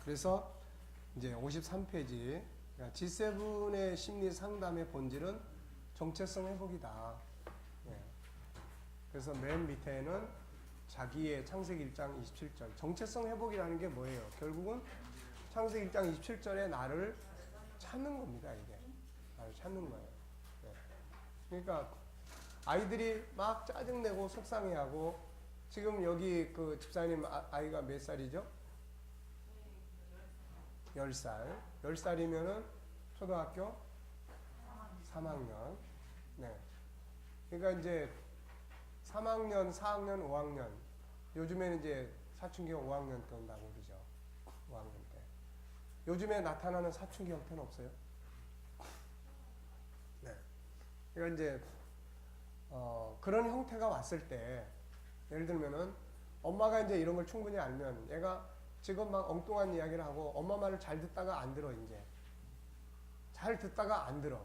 그래서 이제 53페이지 G7의 심리 상담의 본질은 정체성 회복이다. 예. 그래서 맨 밑에는 자기의 창세기 1장 27절 정체성 회복이라는 게 뭐예요? 결국은 창세기 1장 27절에 나를 찾는 겁니다. 이게 나를 찾는 거예요. 예. 그러니까 아이들이 막 짜증내고 속상해하고 지금 여기 그 집사님 아이가 몇 살이죠? 10살. 10살이면은 초등학교 3학년. 네. 그러니까 이제 3학년, 4학년, 5학년. 요즘에는 이제 사춘기가 5학년 때 온다고 그러죠. 5학년 때. 요즘에 나타나는 사춘기 형태는 없어요? 네. 그러니까 이제 그런 형태가 왔을 때 예를 들면은 엄마가 이제 이런 걸 충분히 알면 얘가 지금 막 엉뚱한 이야기를 하고 엄마 말을 잘 듣다가 안 들어 이제 잘 듣다가 안 들어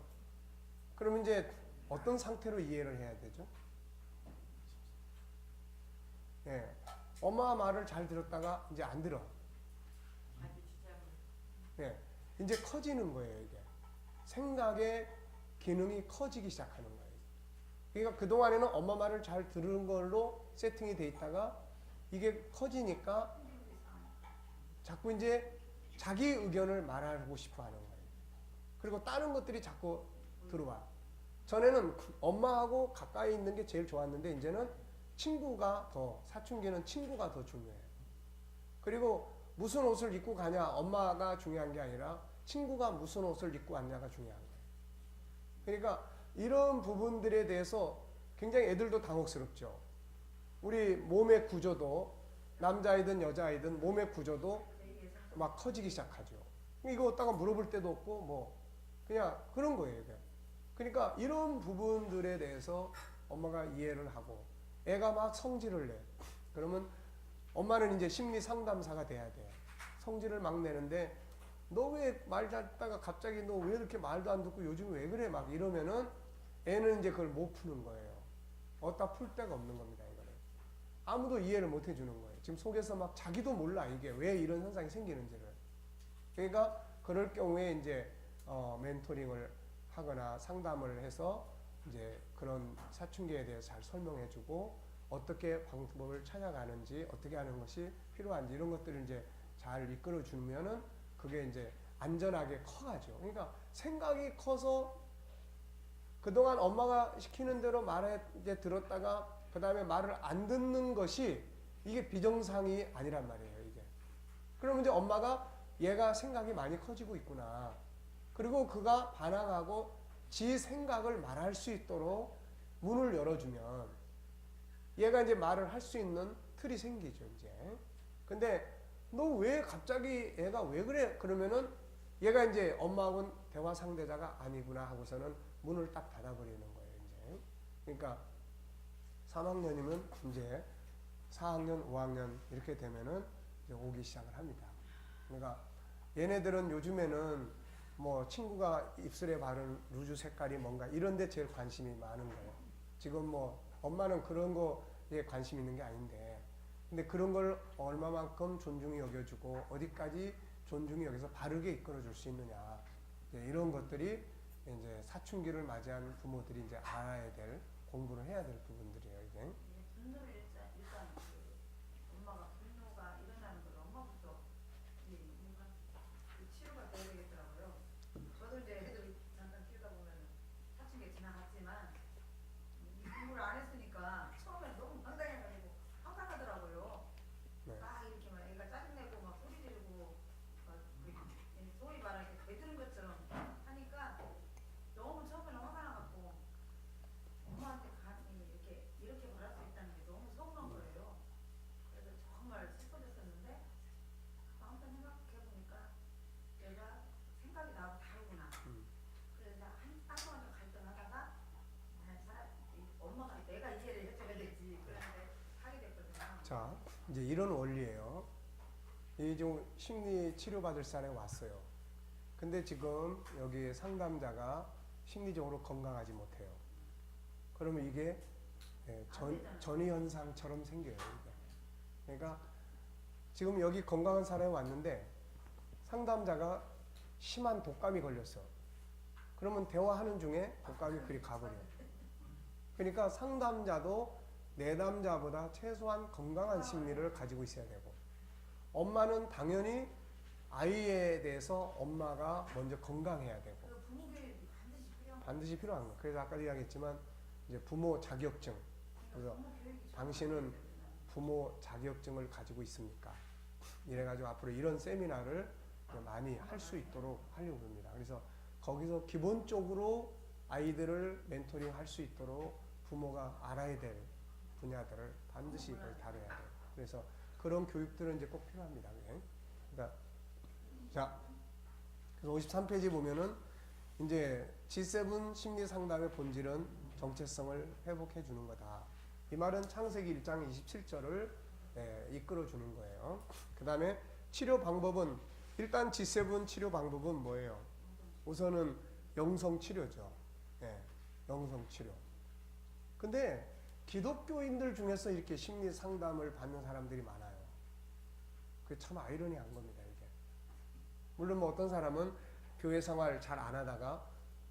그러면 이제 어떤 상태로 이해를 해야 되죠? 예, 엄마 말을 잘 들었다가 이제 안 들어. 예, 이제 커지는 거예요 이게 생각의 기능이 커지기 시작하는 거예요. 그러니까 그동안에는 엄마 말을 잘 들은 걸로 세팅이 돼 있다가 이게 커지니까 자꾸 이제 자기 의견을 말하고 싶어 하는 거예요. 그리고 다른 것들이 자꾸 들어와. 전에는 엄마하고 가까이 있는 게 제일 좋았는데 이제는 친구가 더, 사춘기는 친구가 더 중요해요. 그리고 무슨 옷을 입고 가냐 엄마가 중요한 게 아니라 친구가 무슨 옷을 입고 왔냐가 중요한 거예요. 그러니까 이런 부분들에 대해서 굉장히 애들도 당혹스럽죠. 우리 몸의 구조도 남자이든 여자이든 몸의 구조도 막 커지기 시작하죠. 이거 어디다가 물어볼 데도 없고 뭐 그냥 그런 거예요. 이게. 그러니까 이런 부분들에 대해서 엄마가 이해를 하고 애가 막 성질을 내. 그러면 엄마는 이제 심리 상담사가 돼야 돼. 성질을 막 내는데 너 왜 말 잘 듣다가 갑자기 너 왜 이렇게 말도 안 듣고 요즘 왜 그래 막 이러면은 애는 이제 그걸 못 푸는 거예요. 어디다 풀 데가 없는 겁니다. 이거는. 아무도 이해를 못 해주는 거예요. 지금 속에서 막 자기도 몰라 이게 왜 이런 현상이 생기는지를. 그러니까 그럴 경우에 이제 멘토링을 하거나 상담을 해서 이제 그런 사춘기에 대해서 잘 설명해주고 어떻게 방법을 찾아가는지 어떻게 하는 것이 필요한지 이런 것들을 이제 잘 이끌어주면은 그게 이제 안전하게 커가죠. 그러니까 생각이 커서 그동안 엄마가 시키는 대로 말에 이제 들었다가 그 다음에 말을 안 듣는 것이 이게 비정상이 아니란 말이에요. 이게. 그러면 이제 엄마가 얘가 생각이 많이 커지고 있구나. 그리고 그가 반항하고 지 생각을 말할 수 있도록 문을 열어주면 얘가 이제 말을 할 수 있는 틀이 생기죠, 이제. 근데 너 왜 갑자기 애가 왜 그래? 그러면은 얘가 이제 엄마하고는 대화 상대자가 아니구나 하고서는 문을 딱 닫아버리는 거예요, 이제. 그러니까 3학년이면 이제 4학년, 5학년 이렇게 되면은 이제 오기 시작을 합니다. 그러니까 얘네들은 요즘에는 뭐 친구가 입술에 바른 루즈 색깔이 뭔가 이런 데 제일 관심이 많은 거예요. 지금 뭐 엄마는 그런 거에 관심 있는 게 아닌데 근데 그런 걸 얼마만큼 존중히 여겨주고 어디까지 존중히 여기서 바르게 이끌어줄 수 있느냐 이런 것들이 이제 사춘기를 맞이한 부모들이 이제 알아야 될 공부를 해야 될 부분들이에요. 이게. 분노를 일단 엄마가 분노가 일어나는 걸 엄마부터 뭔가 치료가 돼야 되겠더라고요. 저도 이제 애들 잠깐 키우다 보면 사춘기가 지나갔지만 이 공부를 안 했으니까 처음에 너무 황당해가지고 황당하더라고요. 네. 막 이렇게 막 애가 짜증내고 막 소리 지르고 막 소위 말하는 이렇게 대드는 것처럼 하니까 너무 처음에는 황당해갖고 엄마한테 이렇게 말할 수 있다는 게 너무 서운한 거예요. 그래서 정말 슬퍼졌었는데 아무튼 생각해보니까 내가 생각이 나하고 다르구나. 그래서 한동안 좀 갈등하다가 엄마가 내가 이해를 해줘야 되지. 그런데 하게 됐거든요. 자, 이제 이런 원리예요. 이 좀 심리 치료받을 사람이 왔어요. 근데 지금 여기 상담자가 심리적으로 건강하지 못해요. 그러면 이게 전이 현상처럼 생겨요. 이게. 그러니까 지금 여기 건강한 사람이 왔는데 상담자가 심한 독감이 걸렸어. 그러면 대화하는 중에 독감이 그리 가버려. 그러니까 상담자도 내담자보다 최소한 건강한 심리를 가지고 있어야 되고, 엄마는 당연히 아이에 대해서 엄마가 먼저 건강해야 되고, 그 부모 교육이 반드시 필요한 거. 그래서 아까 이야기했지만 이제 부모 자격증. 그래서 당신은 부모 자격증을 가지고 있습니까? 이래가지고 앞으로 이런 세미나를 많이 할 수 있도록 하려고 합니다. 그래서 거기서 기본적으로 아이들을 멘토링 할 수 있도록 부모가 알아야 될 분야들을 반드시 이걸 다뤄야 돼요. 그래서 그런 교육들은 이제 꼭 필요합니다. 그러니까 자, 그래서 53페이지 보면은 이제 G7 심리 상담의 본질은 정체성을 회복해 주는 거다. 이 말은 창세기 1장 27절을 이끌어 주는 거예요. 그 다음에 치료 방법은, 일단 G7 치료 방법은 뭐예요? 우선은 영성 치료죠. 영성 치료. 근데 기독교인들 중에서 이렇게 심리 상담을 받는 사람들이 많아요. 그게 참 아이러니한 겁니다, 이게. 물론 뭐 어떤 사람은 교회 생활 잘 안 하다가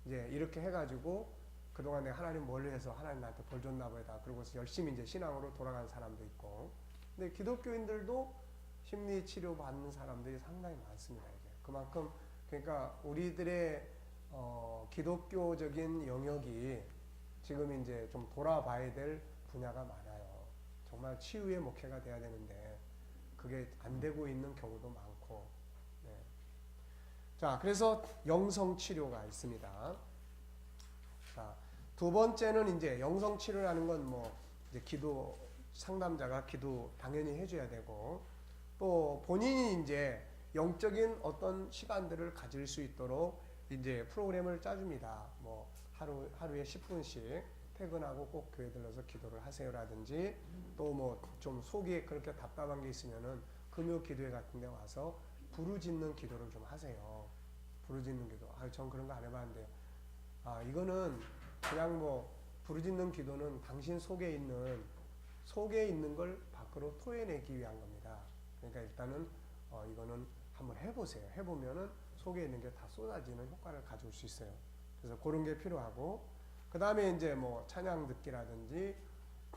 이제 이렇게 해가지고 그동안 내가 하나님 멀리 해서 하나님 나한테 벌 줬나 보다. 그러고서 열심히 이제 신앙으로 돌아간 사람도 있고. 근데 기독교인들도 심리 치료 받는 사람들이 상당히 많습니다, 이게. 그만큼, 그러니까 우리들의 기독교적인 영역이 지금 이제 좀 돌아봐야 될 분야가 많아요. 정말 치유의 목회가 돼야 되는데 그게 안 되고 있는 경우도 많고. 자, 그래서 영성 치료가 있습니다. 자, 두 번째는 이제 영성 치료라는 건 뭐 이제 기도 상담자가 기도 당연히 해줘야 되고, 또 본인이 이제 영적인 어떤 시간들을 가질 수 있도록 이제 프로그램을 짜줍니다. 뭐 하루에 10분씩 퇴근하고 꼭 교회 들러서 기도를 하세요라든지, 또 뭐 좀 속이 그렇게 답답한 게 있으면은 금요 기도회 같은 데 와서 부르짖는 기도를 좀 하세요. 부르짖는 기도. 전 그런 거 안 해봤는데. 이거는 그냥 뭐 부르짖는 기도는 당신 속에 있는 걸 밖으로 토해내기 위한 겁니다. 그러니까 일단은 이거는 한번 해보세요. 해보면은 속에 있는 게 다 쏟아지는 효과를 가져올 수 있어요. 그래서 그런 게 필요하고, 그 다음에 이제 뭐 찬양 듣기라든지,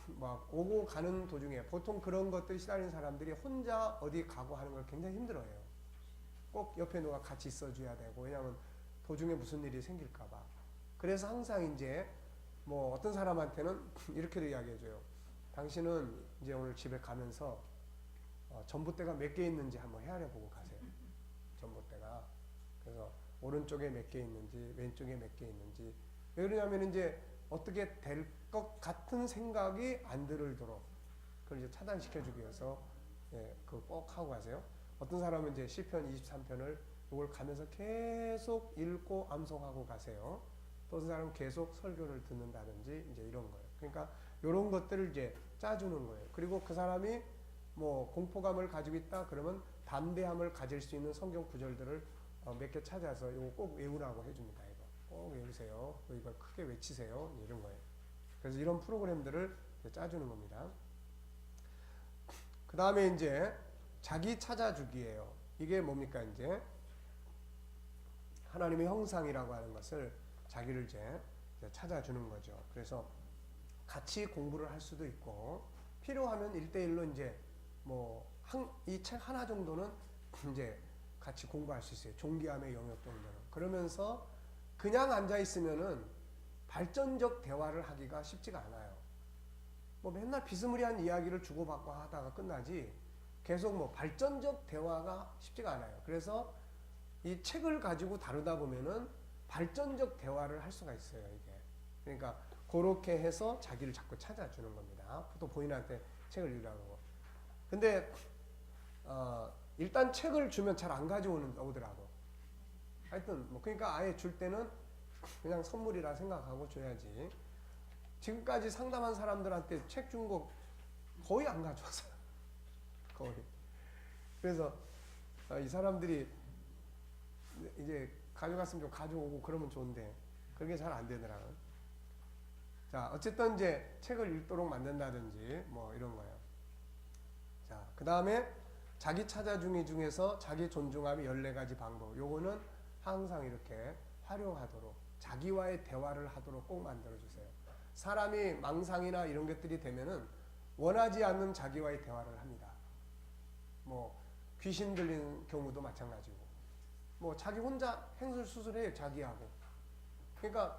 막 오고 가는 도중에 보통 그런 것들 시달리는 사람들이 혼자 어디 가고 하는 걸 굉장히 힘들어해요. 꼭 옆에 누가 같이 있어줘야 되고, 왜냐하면 도중에 무슨 일이 생길까봐. 그래서 항상 이제 뭐 어떤 사람한테는 이렇게도 이야기해줘요. 당신은 이제 오늘 집에 가면서 전봇대가 몇 개 있는지 한번 헤아려보고 가세요. 전봇대가. 그래서 오른쪽에 몇 개 있는지, 왼쪽에 몇 개 있는지. 왜 그러냐면 이제 어떻게 될 것 같은 생각이 안 들도록 그걸 이제 차단시켜주기 위해서 그거 꼭 하고 가세요. 어떤 사람은 이제 시편 23편을 이걸 가면서 계속 읽고 암송하고 가세요. 또 어떤 사람은 계속 설교를 듣는다든지 이제 이런 거예요. 그러니까 이런 것들을 이제 짜주는 거예요. 그리고 그 사람이 뭐 공포감을 가지고 있다 그러면 담대함을 가질 수 있는 성경 구절들을 몇 개 찾아서 이거 꼭 외우라고 해줍니다. 이거 꼭 외우세요. 이걸 크게 외치세요. 이런 거예요. 그래서 이런 프로그램들을 짜주는 겁니다. 그 다음에 이제 자기 찾아주기예요. 이게 뭡니까? 이제 하나님의 형상이라고 하는 것을 자기를 이제 찾아주는 거죠. 그래서 같이 공부를 할 수도 있고, 필요하면 1대1로 이제 뭐 이 책 하나 정도는 이제 같이 공부할 수 있어요. 종교함의 영역 정도는. 그러면서 그냥 앉아 있으면은 발전적 대화를 하기가 쉽지가 않아요. 뭐 맨날 비스무리한 이야기를 주고받고 하다가 끝나지 계속 뭐 발전적 대화가 쉽지가 않아요. 그래서 이 책을 가지고 다루다 보면은 발전적 대화를 할 수가 있어요, 이게. 그러니까 그렇게 해서 자기를 자꾸 찾아주는 겁니다. 또 본인한테 책을 읽으라고. 근데 일단 책을 주면 잘 안 가져오더라고. 하여튼 뭐 그러니까 아예 줄 때는 그냥 선물이라 생각하고 줘야지. 지금까지 상담한 사람들한테 책 준 거 거의 안 가져왔어요. 거의. 그래서 이 사람들이 이제 가져갔으면 좀 가져오고 그러면 좋은데 그게 잘 안 되더라고요. 자, 어쨌든 이제 책을 읽도록 만든다든지 뭐 이런 거예요. 자, 그 다음에 자기 찾아주기 중에서 자기 존중함이 14가지 방법. 요거는 항상 이렇게 활용하도록 자기와의 대화를 하도록 꼭 만들어주세요. 사람이 망상이나 이런 것들이 되면은 원하지 않는 자기와의 대화를 합니다. 뭐 귀신 들린 경우도 마찬가지고 뭐 자기 혼자 행설수설해요. 자기하고. 그러니까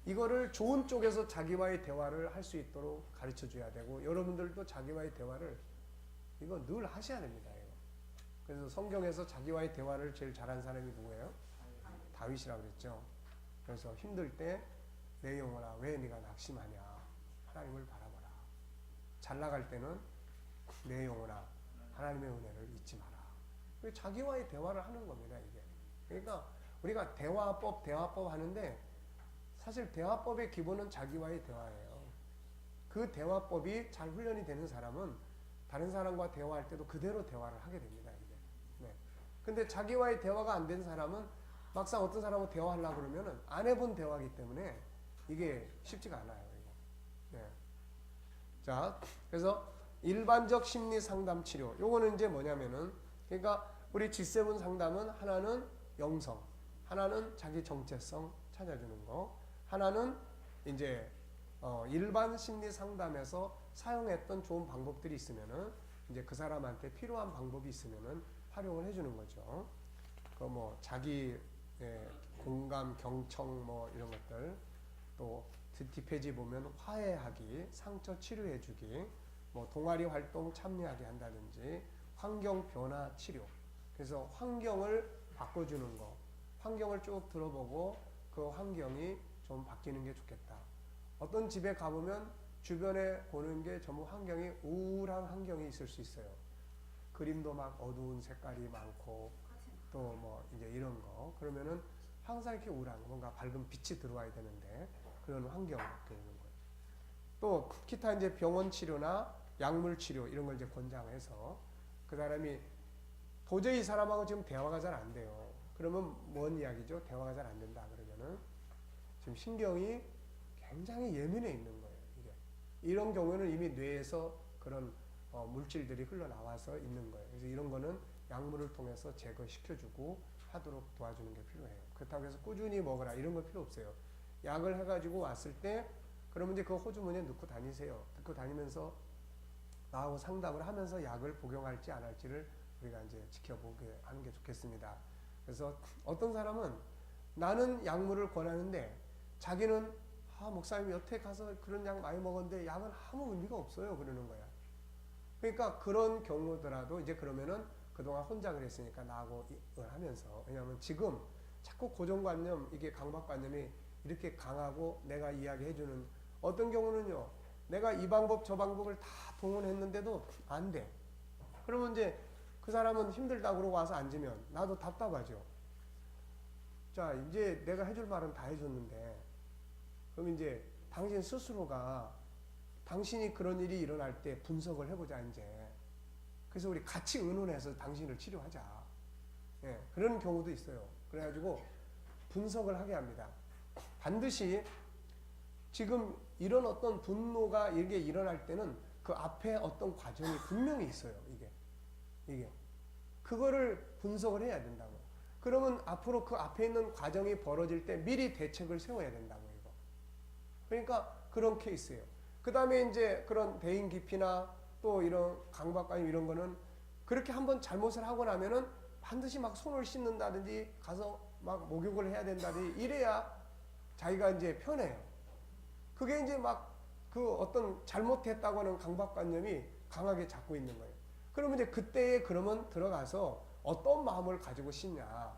이거를 좋은 쪽에서 자기와의 대화를 할 수 있도록 가르쳐 줘야 되고 여러분들도 자기와의 대화를 이거 늘 하셔야 됩니다. 이거. 그래서 성경에서 자기와의 대화를 제일 잘한 사람이 누구예요? 다윗이라고 그랬죠. 그래서 힘들 때 내 영혼아 왜 네가 낙심하냐 하나님을 바라보라. 잘 나갈 때는 내 영혼아 하나님의 은혜를 잊지 마라. 자기와의 대화를 하는 겁니다. 이게. 그러니까 우리가 대화법 하는데 사실 대화법의 기본은 자기와의 대화예요. 그 대화법이 잘 훈련이 되는 사람은 다른 사람과 대화할 때도 그대로 대화를 하게 됩니다. 이게. 네. 근데 자기와의 대화가 안 된 사람은 막상 어떤 사람하고 대화하려고 그러면은 안 해본 대화이기 때문에 이게 쉽지가 않아요. 이거. 네. 자, 그래서 일반적 심리 상담 치료. 요거는 이제 뭐냐면은 그러니까 우리 G7 상담은 하나는 영성, 하나는 자기 정체성 찾아주는 거, 하나는 이제 일반 심리 상담에서 사용했던 좋은 방법들이 있으면은 이제 그 사람한테 필요한 방법이 있으면은 활용을 해주는 거죠. 그 뭐 자기 공감, 경청 뭐 이런 것들 또 뒷페이지 보면 화해하기, 상처 치료해주기, 뭐 동아리 활동 참여하게 한다든지 환경 변화 치료. 그래서 환경을 바꿔주는 거, 환경을 쭉 들어보고 그 환경이 좀 바뀌는 게 좋겠다. 어떤 집에 가보면 주변에 보는 게 전부 환경이 우울한 환경이 있을 수 있어요. 그림도 막 어두운 색깔이 많고 또 뭐 이제 이런 거 그러면은 항상 이렇게 우울한 거, 뭔가 밝은 빛이 들어와야 되는데 그런 환경이 되는 거예요. 또 기타 이제 병원 치료나 약물 치료 이런 걸 이제 권장해서 그 사람이 도저히 이 사람하고 지금 대화가 잘 안 돼요. 그러면 뭔 이야기죠? 대화가 잘 안 된다 그러면은 지금 신경이 굉장히 예민해 있는 거예요. 이게. 이런 경우는 이미 뇌에서 그런 물질들이 흘러나와서 있는 거예요. 그래서 이런 거는 약물을 통해서 제거시켜주고 하도록 도와주는 게 필요해요. 그렇다고 해서 꾸준히 먹으라 이런 거 필요 없어요. 약을 해가지고 왔을 때 그러면 이제 그 호주머니에 넣고 다니세요. 넣고 다니면서 나하고 상담을 하면서 약을 복용할지 안 할지를 우리가 이제 지켜보게 하는 게 좋겠습니다. 그래서 어떤 사람은 나는 약물을 권하는데 자기는 목사님 여태 가서 그런 약 많이 먹었는데 약은 아무 의미가 없어요 그러는 거야. 그러니까 그런 경우더라도 이제 그러면은 그동안 혼자 그랬으니까 나하고 하면서 왜냐하면 지금 자꾸 고정관념 이게 강박관념이 이렇게 강하고 내가 이야기해주는 어떤 경우는요 내가 이 방법 저 방법을 다 동원했는데도 안 돼. 그러면 이제 그 사람은 힘들다고 그러고 와서 앉으면 나도 답답하죠. 자 이제 내가 해줄 말은 다 해줬는데 그럼 이제 당신 스스로가 당신이 그런 일이 일어날 때 분석을 해보자 이제. 그래서 우리 같이 의논해서 당신을 치료하자. 예, 그런 경우도 있어요. 그래가지고 분석을 하게 합니다. 반드시 지금 이런 어떤 분노가 이게 일어날 때는 그 앞에 어떤 과정이 분명히 있어요. 이게. 그거를 분석을 해야 된다고. 그러면 앞으로 그 앞에 있는 과정이 벌어질 때 미리 대책을 세워야 된다고 이거. 그러니까 그런 케이스예요. 그 다음에 이제 그런 대인 기피나 또 이런 강박관념 이런 거는 그렇게 한번 잘못을 하고 나면은 반드시 막 손을 씻는다든지 가서 막 목욕을 해야 된다든지 이래야 자기가 이제 편해요. 그게 이제 막 그 어떤 잘못했다고 하는 강박관념이 강하게 잡고 있는 거예요. 그러면 이제 그때에 그러면 들어가서 어떤 마음을 가지고 씻냐.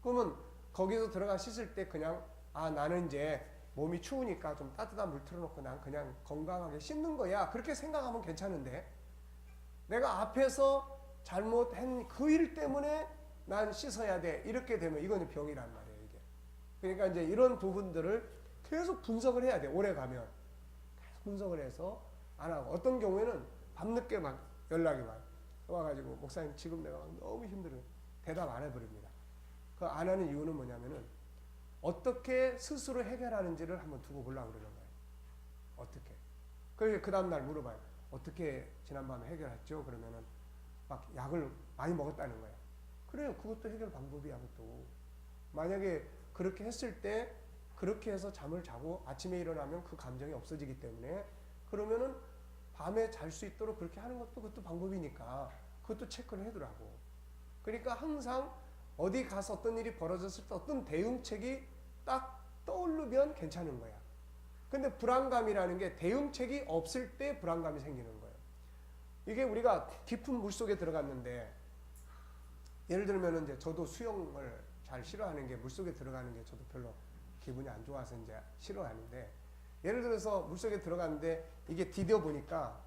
그러면 거기서 들어가 씻을 때 그냥 나는 이제 몸이 추우니까 좀 따뜻한 물 틀어놓고 난 그냥 건강하게 씻는 거야. 그렇게 생각하면 괜찮은데 내가 앞에서 잘못한 그 일 때문에 난 씻어야 돼. 이렇게 되면 이건 병이란 말이에요. 이게. 그러니까 이제 이런 부분들을 계속 분석을 해야 돼. 오래 가면. 계속 분석을 해서 안 하고 어떤 경우에는 밤늦게 막 연락이 와가지고 목사님 지금 내가 너무 힘들어요. 대답 안 해버립니다. 그 안 하는 이유는 뭐냐면은 어떻게 스스로 해결하는지를 한번 두고 보려고 그러는 거예요. 어떻게. 그래서 그 다음날 물어봐요. 어떻게 지난밤에 해결했죠? 그러면은 막 약을 많이 먹었다는 거야. 그래요. 그것도 해결 방법이야. 그것도. 만약에 그렇게 했을 때 그렇게 해서 잠을 자고 아침에 일어나면 그 감정이 없어지기 때문에 그러면은 밤에 잘 수 있도록 그렇게 하는 것도 그것도 방법이니까 그것도 체크를 해두라고. 그러니까 항상 어디 가서 어떤 일이 벌어졌을 때 어떤 대응책이 딱 떠오르면 괜찮은 거야. 근데 불안감이라는 게 대응책이 없을 때 불안감이 생기는 거예요. 이게 우리가 깊은 물 속에 들어갔는데 예를 들면 이제 저도 수영을 잘 싫어하는 게 물속에 들어가는 게 저도 별로 기분이 안 좋아서 이제 싫어하는데 예를 들어서 물속에 들어갔는데 이게 디뎌 보니까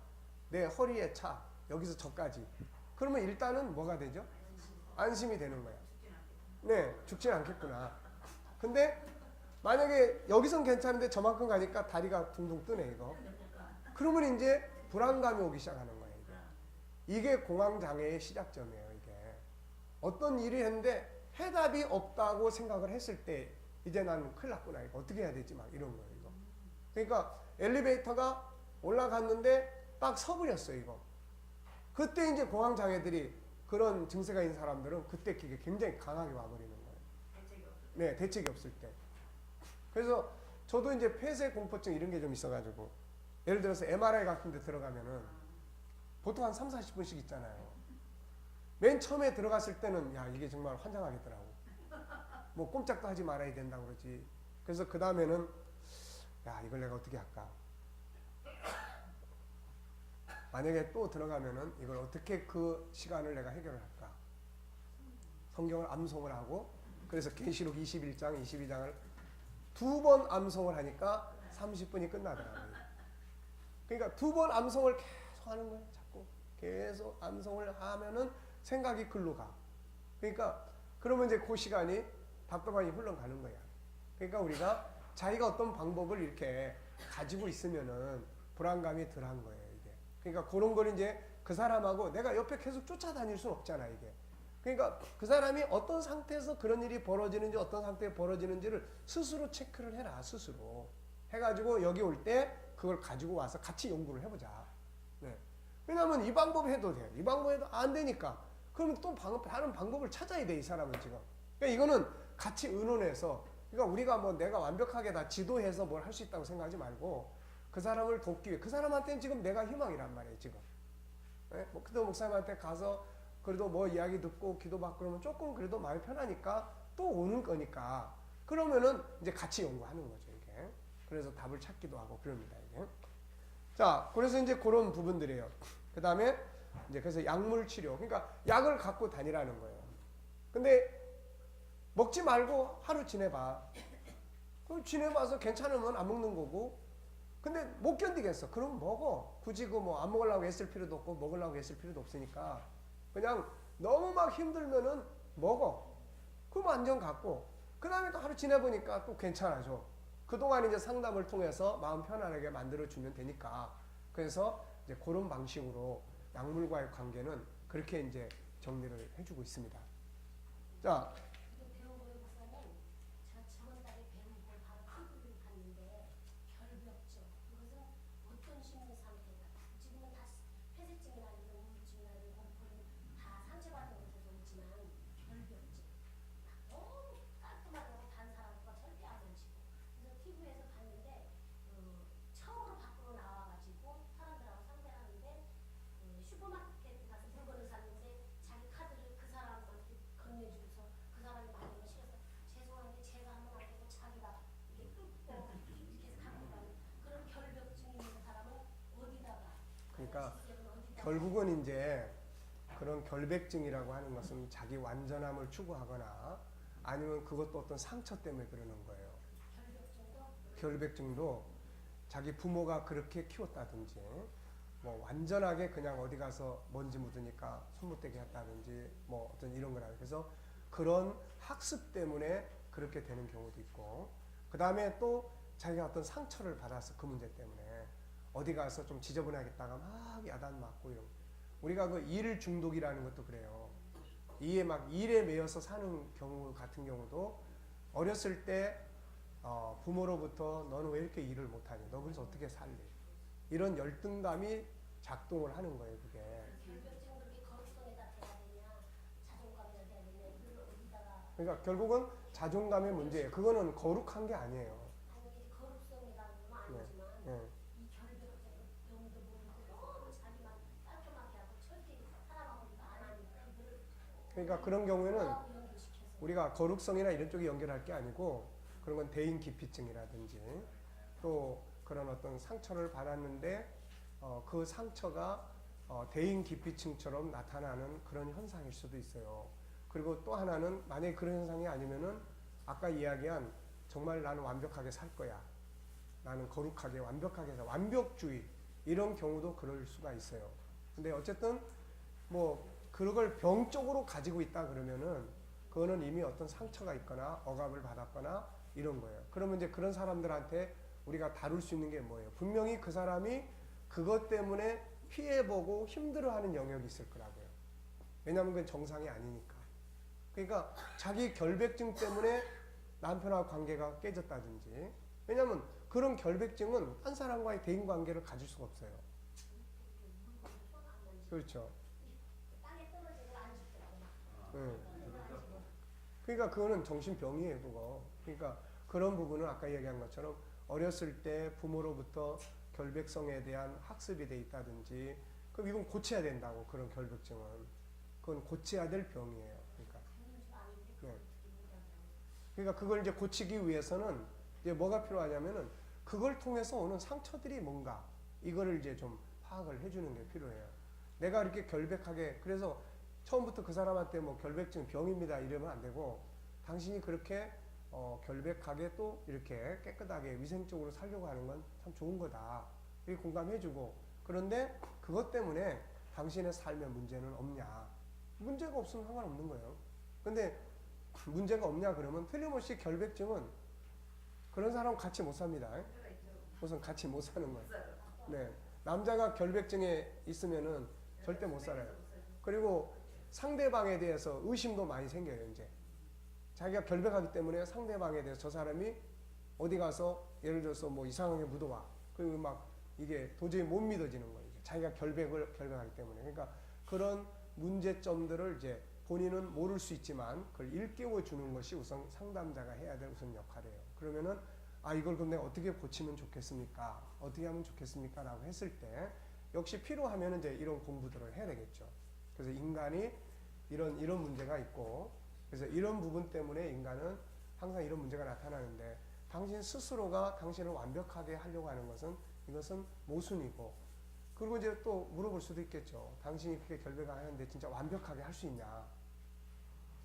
내 허리에 차 여기서 저까지 그러면 일단은 뭐가 되죠? 안심이 되는 거야. 네, 죽진 않겠구나. 근데 만약에 여기선 괜찮은데 저만큼 가니까 다리가 둥둥 뜨네 이거. 그러면 이제 불안감이 오기 시작하는 거예요. 이게 공황장애의 시작점이에요. 이게 어떤 일을 했는데 해답이 없다고 생각을 했을 때 이제 나는 큰일 났구나. 이거 어떻게 해야 되지? 막 이런 거예요. 이거. 그러니까 엘리베이터가 올라갔는데 딱 서버렸어요. 이거. 그때 이제 공황장애들이 그런 증세가 있는 사람들은 그때 그게 굉장히 강하게 와버리는 거예요. 네, 대책이 없을 때. 그래서 저도 이제 폐쇄 공포증 이런 게 좀 있어가지고 예를 들어서 MRI 같은 데 들어가면은 보통 한 3, 40분씩 있잖아요. 맨 처음에 들어갔을 때는 야 이게 정말 환장하겠더라고. 뭐 꼼짝도 하지 말아야 된다고 그러지. 그래서 그 다음에는 야 이걸 내가 어떻게 할까. 만약에 또 들어가면은 이걸 어떻게 그 시간을 내가 해결을 할까. 성경을 암송을 하고 그래서 계시록 21장, 22장을 2번 암송을 하니까 30분이 끝나더라고요. 그러니까 2번 암송을 계속 하는 거예요. 자꾸 계속 암송을 하면은 생각이 글로 가. 그러니까 그러면 이제 그 시간이 답답하니 흘러가는 거야. 그러니까 우리가 자기가 어떤 방법을 이렇게 가지고 있으면은 불안감이 덜한 거예요. 이게. 그러니까 그런 걸 이제 그 사람하고 내가 옆에 계속 쫓아다닐 수는 없잖아. 이게. 그러니까 그 사람이 어떤 상태에서 그런 일이 벌어지는지 어떤 상태에 벌어지는지를 스스로 체크를 해라. 스스로. 해가지고 여기 올 때 그걸 가지고 와서 같이 연구를 해보자. 네. 왜냐하면 이 방법 해도 돼. 이 방법 해도 안 되니까. 그러면 또 다른 방법을 찾아야 돼. 이 사람은 지금. 그러니까 이거는 같이 의논해서 그러니까 우리가 뭐 내가 완벽하게 다 지도해서 뭘 할 수 있다고 생각하지 말고 그 사람을 돕기 위해 그 사람한테는 지금 내가 희망이란 말이에요. 지금. 네? 뭐 그도 목사님한테 가서 그래도 뭐 이야기 듣고 기도받고 그러면 조금 그래도 마음이 편하니까 또 오는 거니까 그러면은 이제 같이 연구하는 거죠. 이게. 그래서 답을 찾기도 하고 그럽니다. 이게. 자, 그래서 이제 그런 부분들이에요. 그 다음에 이제 그래서 약물 치료. 그러니까 약을 갖고 다니라는 거예요. 근데 먹지 말고 하루 지내봐. 그럼 지내봐서 괜찮으면 안 먹는 거고. 근데 못 견디겠어. 그럼 먹어. 굳이 그 뭐 안 먹으려고 애쓸 필요도 없고 먹으려고 애쓸 필요도 없으니까 그냥 너무 막 힘들면은 먹어. 그럼 안정 갖고 그 다음에 또 하루 지내보니까 또 괜찮아져. 그동안 이제 상담을 통해서 마음 편안하게 만들어주면 되니까. 그래서 이제 그런 방식으로 약물과의 관계는 그렇게 이제 정리를 해주고 있습니다. 자. 그러니까 결국은 이제 그런 결백증이라고 하는 것은 자기 완전함을 추구하거나 아니면 그것도 어떤 상처 때문에 그러는 거예요. 결백증도 자기 부모가 그렇게 키웠다든지 뭐 완전하게 그냥 어디 가서 먼지 묻으니까 손못대게 했다든지 뭐 어떤 이런 거라. 그래서 그런 학습 때문에 그렇게 되는 경우도 있고 그 다음에 또 자기가 어떤 상처를 받아서 그 문제 때문에 어디 가서 좀 지저분하겠다가 막 야단 맞고 이런. 우리가 그 일 중독이라는 것도 그래요. 일에 매여서 사는 경우 같은 경우도 어렸을 때 부모로부터 너는 왜 이렇게 일을 못하니? 너 그래서 어떻게 살래? 이런 열등감이 작동을 하는 거예요, 그게. 결벽증 그렇게 거북선에다 그러니까 결국은 자존감의 문제예요. 그거는 거룩한 게 아니에요. 아니 이게 거룩성이라는 건 아니지만 네. 이 결백적인 영도 보면 너무 자기만 깔끔하게 하고 철저히 살아가니까 안 하니까 그거를 그러니까 그런 경우에는 하고 연결시켜서 우리가 거룩성이나 이런 쪽에 연결할 게 아니고 그런 건 대인 기피증이라든지 또 그런 어떤 상처를 받았는데 그 상처가 대인 기피증처럼 나타나는 그런 현상일 수도 있어요. 그리고 또 하나는 만약에 그런 현상이 아니면은 아까 이야기한 정말 나는 완벽하게 살 거야. 나는 거룩하게 완벽하게 살 완벽주의 이런 경우도 그럴 수가 있어요. 근데 어쨌든 뭐 그걸 병적으로 가지고 있다 그러면은 그거는 이미 어떤 상처가 있거나 억압을 받았거나 이런 거예요. 그러면 이제 그런 사람들한테 우리가 다룰 수 있는 게 뭐예요? 분명히 그 사람이 그것 때문에 피해보고 힘들어하는 영역이 있을 거라고요. 왜냐하면 그건 정상이 아니니까. 그러니까 자기 결백증 때문에 남편하고 관계가 깨졌다든지 왜냐하면 그런 결백증은 한 사람과의 대인관계를 가질 수가 없어요. 그렇죠. 땅에 떨어지고 안 죽더라고. 네. 그러니까 그거는 정신병이에요, 그거. 그러니까 그런 부분은 아까 얘기한 것처럼 어렸을 때 부모로부터 결백성에 대한 학습이 돼 있다든지 그럼 이건 고쳐야 된다고 그런 결백증은 그건 고쳐야 될 병이에요. 그러니까 네. 그러니까 그걸 이제 고치기 위해서는 이제 뭐가 필요하냐면은 그걸 통해서 오는 상처들이 뭔가 이거를 이제 좀 파악을 해주는 게 필요해요. 내가 이렇게 결백하게 그래서 처음부터 그 사람한테 뭐 결백증 병입니다 이러면 안 되고 당신이 그렇게 결백하게 또 이렇게 깨끗하게 위생적으로 살려고 하는 건 참 좋은 거다. 이렇게 공감해주고 그런데 그것 때문에 당신의 삶에 문제는 없냐. 문제가 없으면 상관없는 거예요. 근데 문제가 없냐 그러면 틀림없이 결백증은 그런 사람 같이 못 삽니다. 우선 같이 못 사는 거예요. 네. 남자가 결백증에 있으면은 절대 못 살아요. 그리고 상대방에 대해서 의심도 많이 생겨요, 이제. 자기가 결백하기 때문에 상대방에 대해서 저 사람이 어디 가서 예를 들어서 뭐 이상하게 묻어와. 그리고 막 이게 도저히 못 믿어지는 거예요. 자기가 결백하기 때문에. 그러니까 그런 문제점들을 이제 본인은 모를 수 있지만 그걸 일깨워 주는 것이 우선 상담자가 해야 될 우선 역할이에요. 그러면은 이걸 그럼 내가 어떻게 고치면 좋겠습니까? 어떻게 하면 좋겠습니까? 라고 했을 때 역시 필요하면 이제 이런 공부들을 해야 되겠죠. 그래서 인간이 이런 문제가 있고 그래서 이런 부분 때문에 인간은 항상 이런 문제가 나타나는데 당신 스스로가 당신을 완벽하게 하려고 하는 것은 이것은 모순이고 그리고 이제 또 물어볼 수도 있겠죠. 당신이 그렇게 결백을 하는데 진짜 완벽하게 할 수 있냐?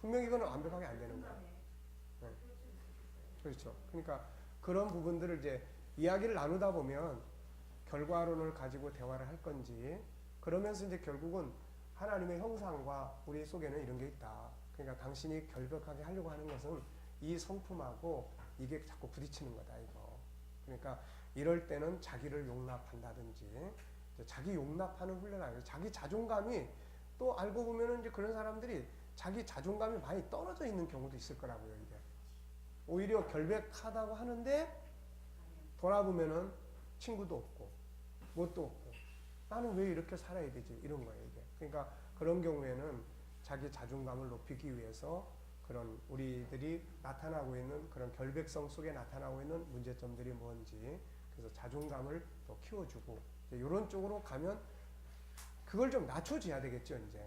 분명히 이거는 완벽하게 안 되는 거예요. 네. 그렇죠. 그러니까 그런 부분들을 이제 이야기를 나누다 보면 결과론을 가지고 대화를 할 건지 그러면서 이제 결국은 하나님의 형상과 우리 속에는 이런 게 있다. 그러니까 당신이 결백하게 하려고 하는 것은 이 성품하고 이게 자꾸 부딪히는 거다 이거. 그러니까 이럴 때는 자기를 용납한다든지 자기 용납하는 훈련을 자기 자존감이 또 알고 보면은 이제 그런 사람들이 자기 자존감이 많이 떨어져 있는 경우도 있을 거라고요 이게. 오히려 결백하다고 하는데 돌아보면은 친구도 없고 뭣도 없고 나는 왜 이렇게 살아야 되지 이런 거예요 이게. 그러니까 그런 경우에는 자기 자존감을 높이기 위해서 그런 우리들이 나타나고 있는 그런 결백성 속에 나타나고 있는 문제점들이 뭔지 그래서 자존감을 더 키워주고 이런 쪽으로 가면 그걸 좀 낮춰줘야 되겠죠 이제.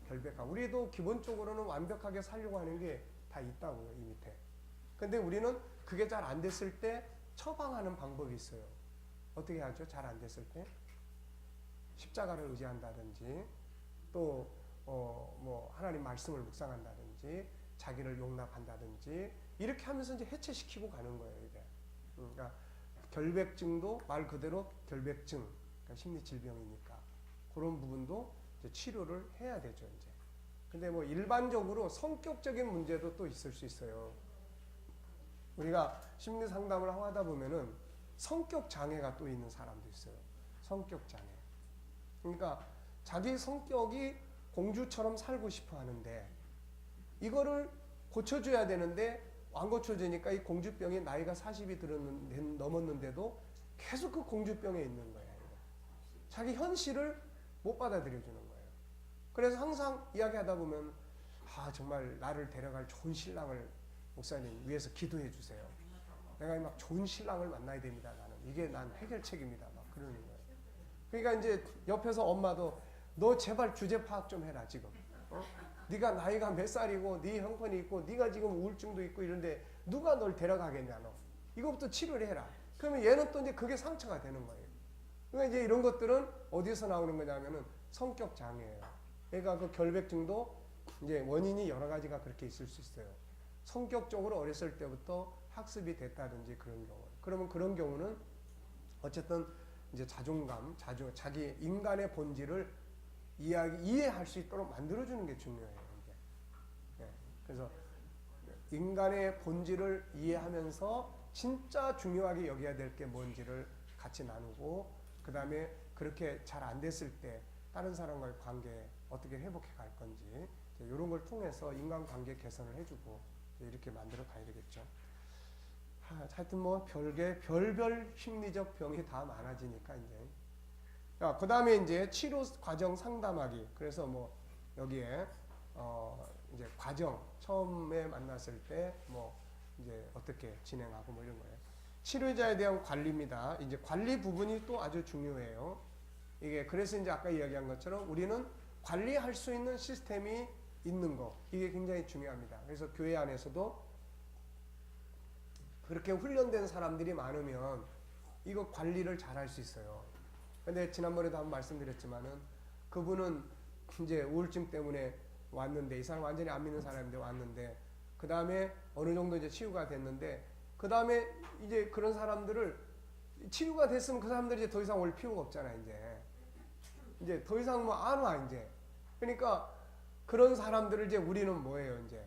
결백함 우리도 기본적으로는 완벽하게 살려고 하는 게 다 있다고요 이 밑에. 근데 우리는 그게 잘 안 됐을 때 처방하는 방법이 있어요. 어떻게 하죠? 잘 안 됐을 때 십자가를 의지한다든지 또 뭐 하나님 말씀을 묵상한다든지 자기를 용납한다든지 이렇게 하면서 이제 해체시키고 가는 거예요 이게. 그러니까 결백증도 말 그대로 결백증, 그러니까 심리 질병이니까 그런 부분도 이제 치료를 해야 되죠 이제. 근데 뭐 일반적으로 성격적인 문제도 또 있을 수 있어요. 우리가 심리 상담을 하다 보면은 성격 장애가 또 있는 사람도 있어요. 성격 장애. 그러니까 자기 성격이 공주처럼 살고 싶어 하는데 이거를 고쳐줘야 되는데 안 고쳐지니까 이 공주병이 나이가 40이 넘었는데도 계속 그 공주병에 있는 거예요. 자기 현실을 못 받아들여주는 거예요. 그래서 항상 이야기하다 보면 정말 나를 데려갈 좋은 신랑을 목사님 위해서 기도해 주세요. 내가 막 좋은 신랑을 만나야 됩니다. 나는 이게 난 해결책입니다. 막 그러는 거예요. 그러니까 이제 옆에서 엄마도 너 제발 주제 파악 좀 해라 지금. 네가 나이가 몇 살이고 네 형편이 있고 네가 지금 우울증도 있고 이런데 누가 널 데려가겠냐 너. 이것부터 치료를 해라. 그러면 얘는 또 이제 그게 상처가 되는 거예요. 그러니까 이제 이런 것들은 어디서 나오는 거냐면은 성격 장애예요. 그러니까 그 결백증도 이제 원인이 여러 가지가 그렇게 있을 수 있어요. 성격적으로 어렸을 때부터 학습이 됐다든지 그런 경우. 그러면 그런 경우는 어쨌든 이제 자존감, 자기 인간의 본질을 이해할 수 있도록 만들어주는 게 중요해요. 이게. 예. 그래서 인간의 본질을 이해하면서 진짜 중요하게 여겨야 될 게 뭔지를 같이 나누고, 그 다음에 그렇게 잘 안 됐을 때 다른 사람과의 관계 어떻게 회복해 갈 건지 이런 걸 통해서 인간관계 개선을 해주고 이렇게 만들어 가야 되겠죠. 하여튼 뭐 별별 심리적 병이 다 많아지니까 이제. 그 다음에 이제 치료 과정 상담하기. 그래서 뭐 여기에 이제 과정 처음에 만났을 때 뭐 이제 어떻게 진행하고 뭐 이런 거예요. 치료자에 대한 관리입니다. 이제 관리 부분이 또 아주 중요해요. 이게 그래서 이제 아까 이야기한 것처럼 우리는 관리할 수 있는 시스템이 있는 거, 이게 굉장히 중요합니다. 그래서 교회 안에서도 그렇게 훈련된 사람들이 많으면 이거 관리를 잘 할 수 있어요. 근데 지난번에도 한번 말씀드렸지만은 그분은 이제 우울증 때문에 왔는데, 이 사람 완전히 안 믿는 사람인데 왔는데, 그 다음에 어느 정도 이제 치유가 됐는데, 그 다음에 이제 그런 사람들을 치유가 됐으면 그 사람들이 이제 더 이상 올 필요가 없잖아요. 이제 더 이상 뭐 안 와 이제. 그러니까 그런 사람들을 이제 우리는 뭐예요, 이제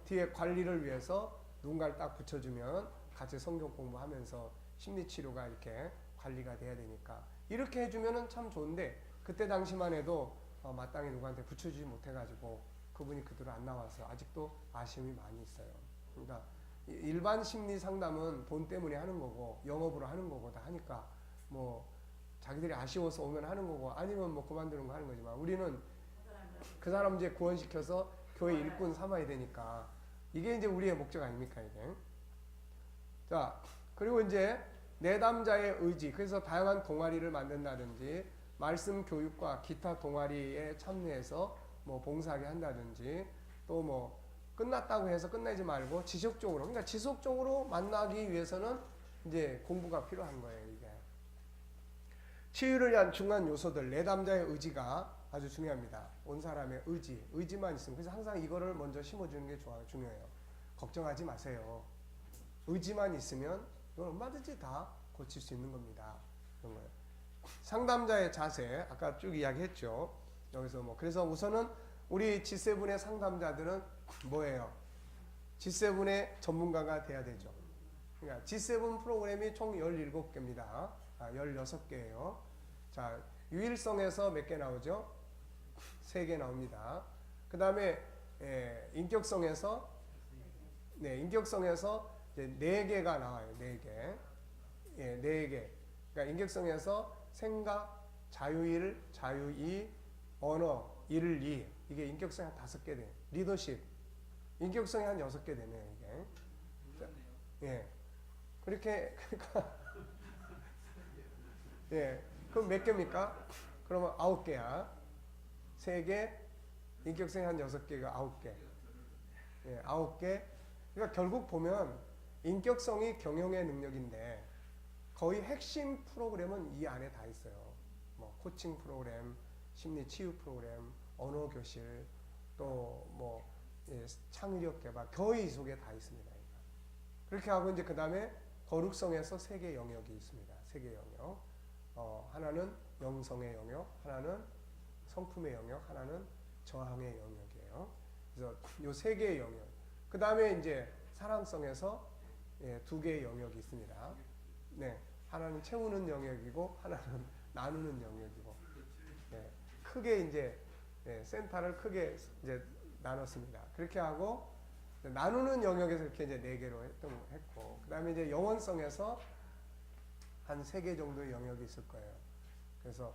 뒤에 관리를 위해서 누군가를 딱 붙여주면 같이 성경 공부하면서 심리치료가 이렇게 관리가 돼야 되니까 이렇게 해주면은 참 좋은데, 그때 당시만 해도 마땅히 누구한테 붙여주지 못해가지고 그분이 그대로 안 나와서 아직도 아쉬움이 많이 있어요. 그러니까 일반 심리 상담은 돈 때문에 하는 거고 영업으로 하는 거고 다 하니까 뭐 자기들이 아쉬워서 오면 하는 거고 아니면 뭐 그만두는 거 하는 거지만, 우리는 그 사람 이제 구원시켜서 교회 일꾼 삼아야 되니까 이게 이제 우리의 목적 아닙니까, 이게. 자, 그리고 이제 내담자의 의지. 그래서 다양한 동아리를 만든다든지 말씀 교육과 기타 동아리에 참여해서 뭐 봉사하게 한다든지, 또 뭐 끝났다고 해서 끝내지 말고 지속적으로, 그러니까 지속적으로 만나기 위해서는 이제 공부가 필요한 거예요, 이게. 치유를 위한 중요한 요소들, 내담자의 의지가 아주 중요합니다. 온 사람의 의지만 있으면. 그래서 항상 이거를 먼저 심어주는 게 중요해요. 걱정하지 마세요. 의지만 있으면 이건 얼마든지 다 고칠 수 있는 겁니다. 그런 거예요. 상담자의 자세, 아까 쭉 이야기했죠. 여기서 뭐 그래서 우선은 우리 G7의 상담자들은 뭐예요? G7의 전문가가 돼야 되죠. 그러니까 G7 프로그램이 총 17개입니다. 16개예요. 자, 유일성에서 몇 개 나오죠? 3개 나옵니다. 그 다음에 인격성에서 이제 4개가 나와요. 4개. 4개. 그러니까 인격성에서 생각, 자유일, 자유이, 언어, 일리. 이게 인격성이 한 5개 돼요. 리더십. 인격성이 한 6개 되네요, 이게. 자, 예. 그렇게, 그러니까. 예. 그럼 몇 개입니까? 그러면 9개야. 3개, 인격성이 한 6개가 9개. 예, 9개. 그러니까 결국 보면 인격성이 경영의 능력인데 거의 핵심 프로그램은 이 안에 다 있어요. 뭐 코칭 프로그램, 심리 치유 프로그램, 언어 교실, 또 뭐 창의력 개발, 거의 이 속에 다 있습니다. 그렇게 하고 이제 그 다음에 거룩성에서 3개 영역이 있습니다. 3개 영역. 하나는 영성의 영역, 하나는 성품의 영역, 하나는 저항의 영역이에요. 그래서 요 3개의 영역. 그 다음에 이제 사랑성에서 2개의 영역이 있습니다. 네, 하나는 채우는 영역이고 하나는 나누는 영역이고, 크게 이제 센터를 크게 이제 나눴습니다. 그렇게 하고 나누는 영역에서 이렇게 이제 4개로 했고, 그 다음에 이제 영원성에서 한 3개 정도의 영역이 있을 거예요. 그래서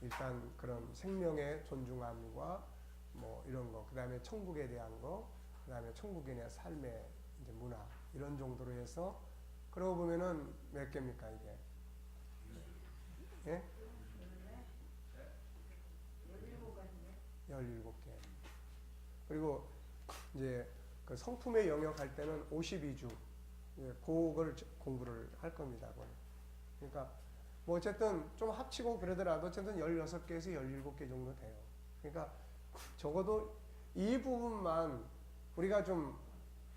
일단 그런 생명의 존중함과 뭐 이런 거, 그 다음에 천국에 대한 거, 그 다음에 천국에 대한 삶의 이제 문화 이런 정도로 해서 그러고 보면은 몇 개입니까 이게? 예? 17개. 그리고 이제 그 성품의 영역 할 때는 52주 그걸 공부를 할 겁니다. 그러니까 뭐 어쨌든 좀 합치고 그러더라도 어쨌든 16개에서 17개 정도 돼요. 그러니까 적어도 이 부분만 우리가 좀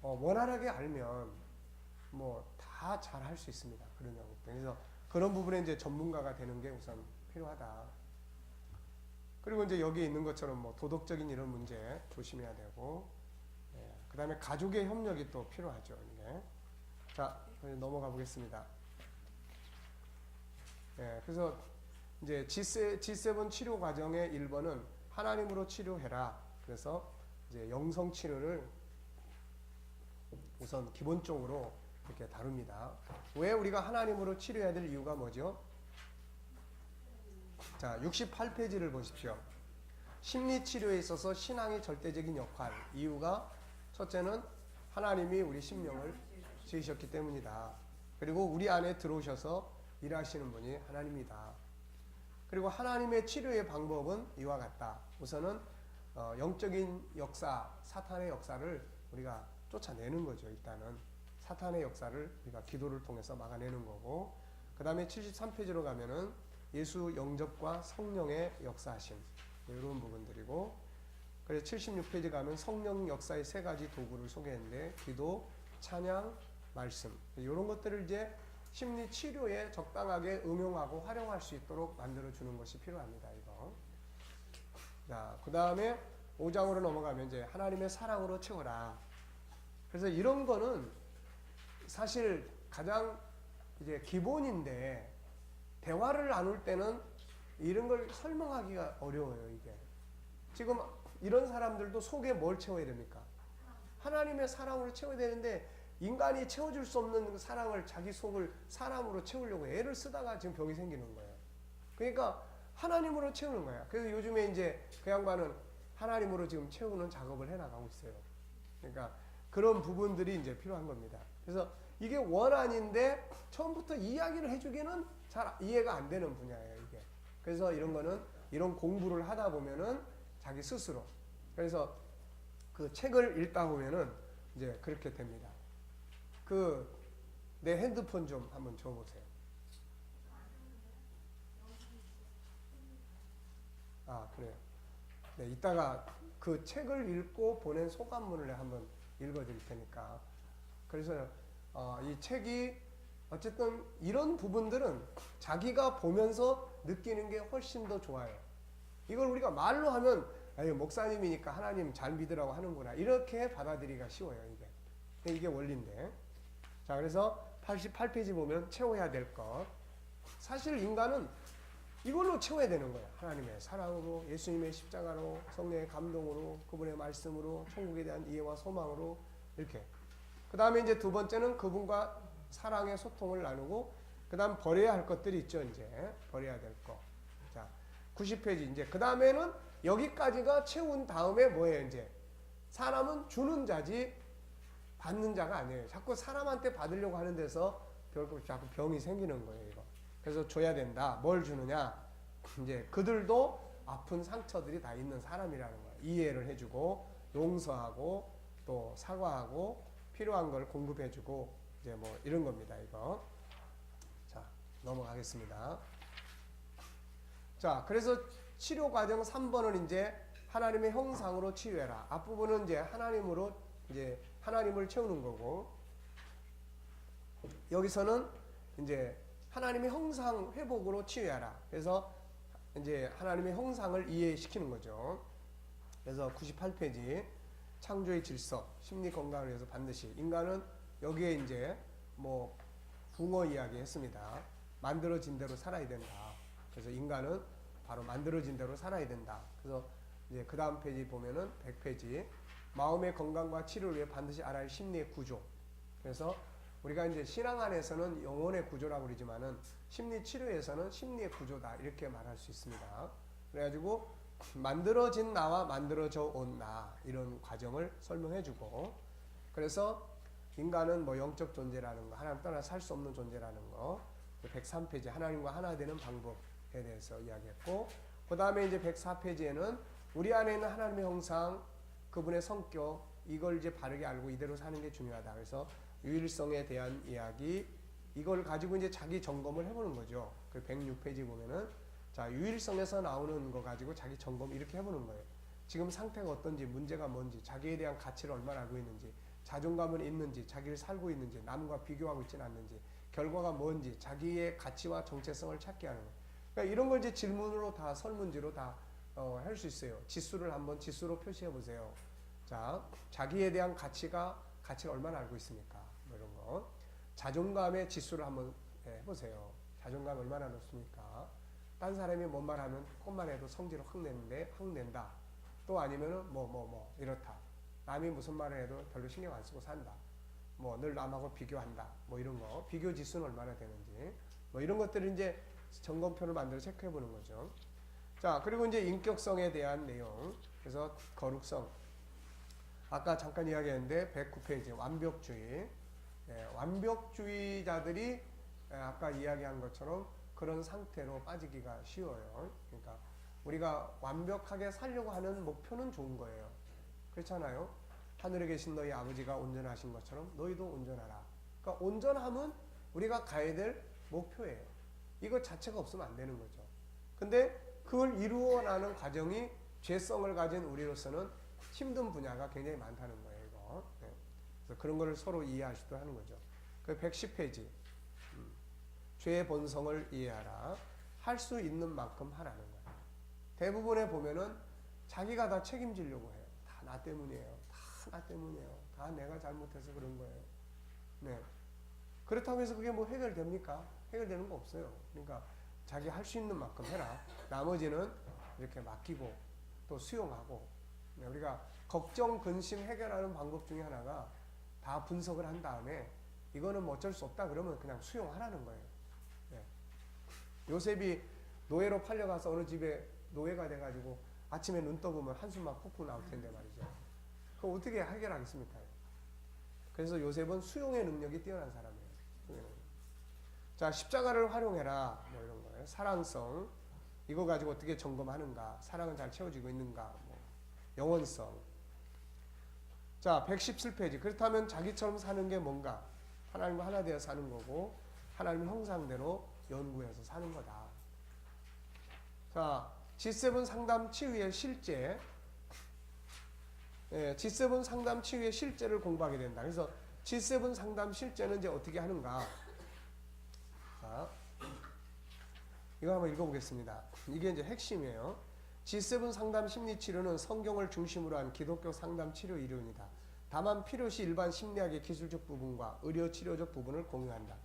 원활하게 알면 뭐 다 잘 할 수 있습니다. 그런 영역. 그래서 그런 부분에 이제 전문가가 되는 게 우선 필요하다. 그리고 이제 여기 있는 것처럼 뭐 도덕적인 이런 문제 조심해야 되고, 그 다음에 가족의 협력이 또 필요하죠. 이게. 자, 넘어가 보겠습니다. 그래서 이제 G7 치료 과정의 1번은 하나님으로 치료해라. 그래서 이제 영성 치료를 우선 기본적으로 이렇게 다룹니다. 왜 우리가 하나님으로 치료해야 될 이유가 뭐죠? 자, 68페이지를 보십시오. 심리치료에 있어서 신앙의 절대적인 역할. 이유가 첫째는 하나님이 우리 심령을 지으셨기 때문이다. 그리고 우리 안에 들어오셔서 일하시는 분이 하나님이다. 그리고 하나님의 치료의 방법은 이와 같다. 우선은 영적인 역사, 사탄의 역사를 우리가 쫓아내는 거죠. 일단은 사탄의 역사를 우리가 기도를 통해서 막아내는 거고, 그 다음에 73페이지로 가면은 예수 영접과 성령의 역사하심 이런 부분들이고, 그래서 76페이지 가면 성령 역사의 3가지 도구를 소개했는데 기도, 찬양, 말씀 이런 것들을 이제 심리 치료에 적당하게 응용하고 활용할 수 있도록 만들어 주는 것이 필요합니다. 이거. 자, 그 다음에 5장으로 넘어가면 이제 하나님의 사랑으로 채워라. 그래서 이런 거는 사실 가장 이제 기본인데 대화를 나눌 때는 이런 걸 설명하기가 어려워요. 이게 지금 이런 사람들도 속에 뭘 채워야 됩니까? 하나님의 사랑으로 채워야 되는데 인간이 채워줄 수 없는 사랑을 자기 속을 사람으로 채우려고 애를 쓰다가 지금 병이 생기는 거예요. 그러니까 하나님으로 채우는 거야. 그래서 요즘에 이제 그 양반은 하나님으로 지금 채우는 작업을 해나가고 있어요. 그러니까 그런 부분들이 이제 필요한 겁니다. 그래서 이게 원한인데 처음부터 이야기를 해주기는 잘 이해가 안 되는 분야예요, 이게. 그래서 이런 거는 이런 공부를 하다 보면은 자기 스스로. 그래서 그 책을 읽다 보면은 이제 그렇게 됩니다. 내 핸드폰 좀 한번 줘보세요. 아, 그래요. 네, 이따가 그 책을 읽고 보낸 소감문을 한번 읽어드릴 테니까. 그래서 이 책이 어쨌든 이런 부분들은 자기가 보면서 느끼는 게 훨씬 더 좋아요. 이걸 우리가 말로 하면 아유, 목사님이니까 하나님 잘 믿으라고 하는구나 이렇게 받아들이기가 쉬워요. 이게 원리인데. 자, 그래서 88페이지 보면 채워야 될 것. 사실 인간은 이걸로 채워야 되는 거예요. 하나님의 사랑으로, 예수님의 십자가로, 성령의 감동으로, 그분의 말씀으로, 천국에 대한 이해와 소망으로 이렇게. 그 다음에 이제 두 번째는 그분과 사랑의 소통을 나누고, 그 다음 버려야 할 것들이 있죠. 이제 버려야 될 거. 자, 90페이지 이제 그 다음에는 여기까지가 채운 다음에 뭐예요? 이제 사람은 주는 자지 받는 자가 아니에요. 자꾸 사람한테 받으려고 하는 데서 결국 자꾸 병이 생기는 거예요. 이거. 그래서 줘야 된다. 뭘 주느냐? 이제 그들도 아픈 상처들이 다 있는 사람이라는 거예요. 이해를 해주고 용서하고 또 사과하고 필요한 걸 공급해주고 이제 뭐 이런 겁니다. 이거. 자, 넘어가겠습니다. 자, 그래서 치료 과정 3번은 이제 하나님의 형상으로 치유해라. 앞부분은 이제 하나님을 채우는 거고, 여기서는 이제 하나님의 형상 회복으로 치유하라. 그래서 이제 하나님의 형상을 이해시키는 거죠. 그래서 98페이지 창조의 질서, 심리 건강을 위해서 반드시 인간은 여기에 이제 뭐 붕어 이야기 했습니다. 만들어진 대로 살아야 된다. 그래서 인간은 바로 만들어진 대로 살아야 된다. 그래서 이제 그 다음 페이지 보면은 100페이지 마음의 건강과 치료를 위해 반드시 알아야 할 심리의 구조. 그래서 우리가 이제 신앙 안에서는 영혼의 구조라고 그러지만은 심리 치료에서는 심리의 구조다 이렇게 말할 수 있습니다. 그래가지고 만들어진 나와 만들어져 온 나 이런 과정을 설명해주고 그래서 인간은 뭐 영적 존재라는 거 하나님 떠나 살 수 없는 존재라는 거 103페이지 하나님과 하나 되는 방법에 대해서 이야기했고 그 다음에 이제 104페이지에는 우리 안에 있는 하나님의 형상 그분의 성격 이걸 이제 바르게 알고 이대로 사는 게 중요하다. 그래서 유일성에 대한 이야기 이걸 가지고 이제 자기 점검을 해보는 거죠. 그 106페이지 보면은 자 유일성에서 나오는 거 가지고 자기 점검 이렇게 해보는 거예요. 지금 상태가 어떤지 문제가 뭔지 자기에 대한 가치를 얼마나 알고 있는지 자존감은 있는지 자기를 살고 있는지 남과 비교하고 있지는 않는지 결과가 뭔지 자기의 가치와 정체성을 찾게 하는 거예요. 그러니까 이런 걸 이제 질문으로 다 설문지로 다 할 수 있어요. 지수를 한번 지수로 표시해 보세요. 자 자기에 대한 가치를 얼마나 알고 있습니까? 뭐 이런 거 자존감의 지수를 한번 해보세요. 자존감 얼마나 높습니까? 딴 사람이 뭔 말하면 조금만 해도 성질을 확 낸다. 또 아니면은 이렇다. 남이 무슨 말을 해도 별로 신경 안 쓰고 산다. 뭐 늘 남하고 비교한다. 뭐 이런 거 비교 지수는 얼마나 되는지 뭐 이런 것들을 이제 점검표를 만들어 체크해 보는 거죠. 자 그리고 이제 인격성에 대한 내용. 그래서 거룩성. 아까 잠깐 이야기했는데 109페이지 완벽주의. 완벽주의자들이 아까 이야기한 것처럼 그런 상태로 빠지기가 쉬워요. 그러니까 우리가 완벽하게 살려고 하는 목표는 좋은 거예요. 그렇잖아요. 하늘에 계신 너희 아버지가 온전하신 것처럼 너희도 온전하라. 그러니까 온전함은 우리가 가야 될 목표예요. 이거 자체가 없으면 안 되는 거죠. 근데 그걸 이루어 나가는 과정이 죄성을 가진 우리로서는 힘든 분야가 굉장히 많다는 거예요. 이거. 그래서 그런 거를 서로 이해할 수도 하는 거죠. 그 110페이지. 죄의 본성을 이해하라. 할 수 있는 만큼 하라는 거예요. 대부분에 보면은 자기가 다 책임지려고 해요. 다 나 때문이에요. 다 나 때문이에요. 다 내가 잘못해서 그런 거예요. 네. 그렇다고 해서 그게 뭐 해결됩니까? 해결되는 거 없어요. 그러니까 자기 할 수 있는 만큼 해라. 나머지는 이렇게 맡기고 또 수용하고. 네. 우리가 걱정, 근심 해결하는 방법 중에 하나가 다 분석을 한 다음에 이거는 뭐 어쩔 수 없다 그러면 그냥 수용하라는 거예요. 네. 요셉이 노예로 팔려가서 어느 집에 노예가 돼가지고 아침에 눈 떠보면 한숨만 푹푹 나올 텐데 말이죠. 그거 어떻게 해결하겠습니까? 그래서 요셉은 수용의 능력이 뛰어난 사람이에요. 자, 십자가를 활용해라. 뭐 이런 거예요. 사랑성. 이거 가지고 어떻게 점검하는가. 사랑은 잘 채워지고 있는가. 뭐. 영원성. 자, 117페이지. 그렇다면 자기처럼 사는 게 뭔가? 하나님과 하나 되어 사는 거고 하나님 형상대로 연구해서 사는 거다. 자, G7 상담 치유의 실제. G7 상담 치유의 실제를 공부하게 된다. 그래서 G7 상담 실제는 이제 어떻게 하는가? 자, 이거 한번 읽어보겠습니다. 이게 이제 핵심이에요. G7 상담 심리 치료는 성경을 중심으로 한 기독교 상담 치료 이론이다. 다만 필요시 일반 심리학의 기술적 부분과 의료 치료적 부분을 공유한다.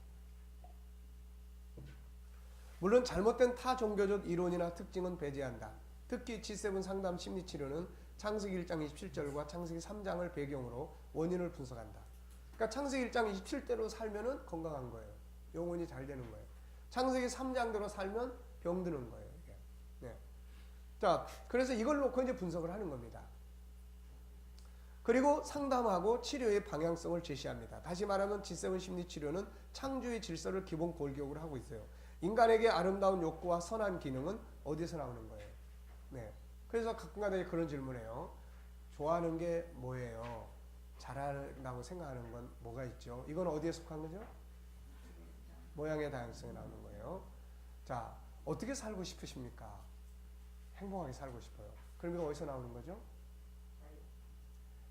물론 잘못된 타종교적 이론이나 특징은 배제한다. 특히 G7 상담 심리 치료는 창세기 1장 27절과 창세기 3장을 배경으로 원인을 분석한다. 그러니까 창세기 1장 27대로 살면은 건강한 거예요. 영혼이 잘 되는 거예요. 창세기 3장대로 살면 병드는 거예요. 이게. 네. 자, 그래서 이걸 놓고 이제 분석을 하는 겁니다. 그리고 상담하고 치료의 방향성을 제시합니다. 다시 말하면 G7 심리 치료는 창조의 질서를 기본 골격으로 하고 있어요. 인간에게 아름다운 욕구와 선한 기능은 어디서 나오는 거예요? 네. 그래서 가끔가다 그런 질문해요. 좋아하는 게 뭐예요? 잘한다고 생각하는 건 뭐가 있죠? 이건 어디에 속한 거죠? 모양의 다양성에 나오는 거예요. 자, 어떻게 살고 싶으십니까? 행복하게 살고 싶어요. 그럼 이거 어디서 나오는 거죠?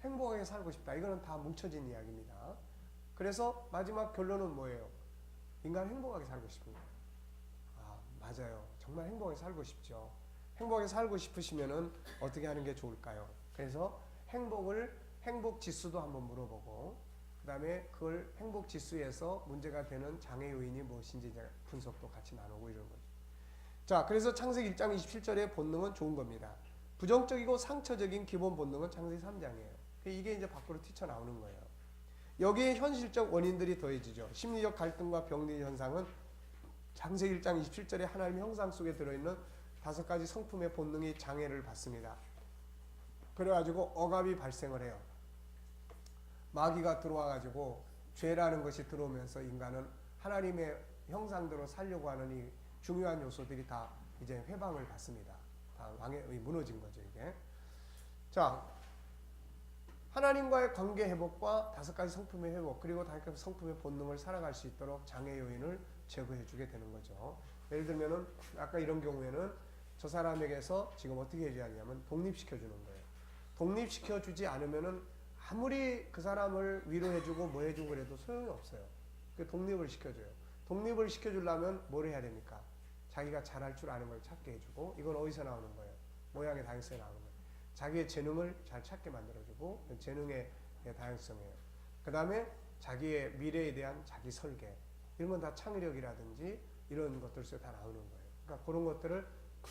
행복하게 살고 싶다. 이거는 다 뭉쳐진 이야기입니다. 그래서 마지막 결론은 뭐예요? 인간 행복하게 살고 싶습니다. 아, 맞아요. 정말 행복하게 살고 싶죠. 행복하게 살고 싶으시면은 어떻게 하는 게 좋을까요? 그래서 행복 지수도 한번 물어보고, 그 다음에 그걸 행복 지수에서 문제가 되는 장애 요인이 무엇인지 분석도 같이 나누고 이런 거죠. 자, 그래서 창세기 1장 27절의 본능은 좋은 겁니다. 부정적이고 상처적인 기본 본능은 창세기 3장이에요. 이게 이제 밖으로 튀쳐나오는 거예요. 여기에 현실적 원인들이 더해지죠. 심리적 갈등과 병리 현상은 창세기 1장 27절의 하나님의 형상 속에 들어있는 5가지 성품의 본능이 장애를 받습니다. 그래가지고 억압이 발생을 해요. 마귀가 들어와가지고 죄라는 것이 들어오면서 인간은 하나님의 형상대로 살려고 하는 이 중요한 요소들이 다 이제 회방을 받습니다. 다 왕의 무너진 거죠, 이게. 자, 하나님과의 관계 회복과 5가지 성품의 회복, 그리고 5가지 성품의 본능을 살아갈 수 있도록 장애 요인을 제거해 주게 되는 거죠. 예를 들면은 아까 이런 경우에는 저 사람에게서 지금 어떻게 해줘야 하냐면 독립시켜 주는 거예요. 독립시켜 주지 않으면은 아무리 그 사람을 위로해주고 뭐 해주고 그래도 소용이 없어요. 그 독립을 시켜줘요. 독립을 시켜주려면 뭘 해야 됩니까? 자기가 잘할 줄 아는 걸 찾게 해주고, 이건 어디서 나오는 거예요? 모양의 다양성에 나오는 거예요. 자기의 재능을 잘 찾게 만들어주고, 재능의 다양성이에요. 그 다음에 자기의 미래에 대한 자기 설계, 이런 건 다 창의력이라든지 이런 것들 속에 다 나오는 거예요. 그러니까 그런 것들을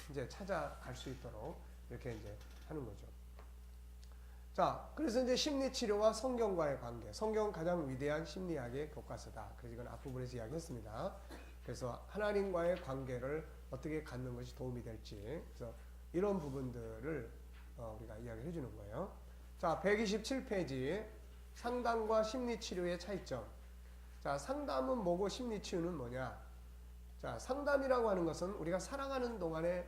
이제 찾아갈 수 있도록 이렇게 이제 하는 거죠. 자, 그래서 이제 심리치료와 성경과의 관계. 성경은 가장 위대한 심리학의 교과서다. 그래서 이건 앞부분에서 이야기했습니다. 그래서 하나님과의 관계를 어떻게 갖는 것이 도움이 될지. 그래서 이런 부분들을 우리가 이야기해 주는 거예요. 자, 127페이지. 상담과 심리치료의 차이점. 자, 상담은 뭐고 심리치료는 뭐냐? 자, 상담이라고 하는 것은 우리가 살아가는 동안에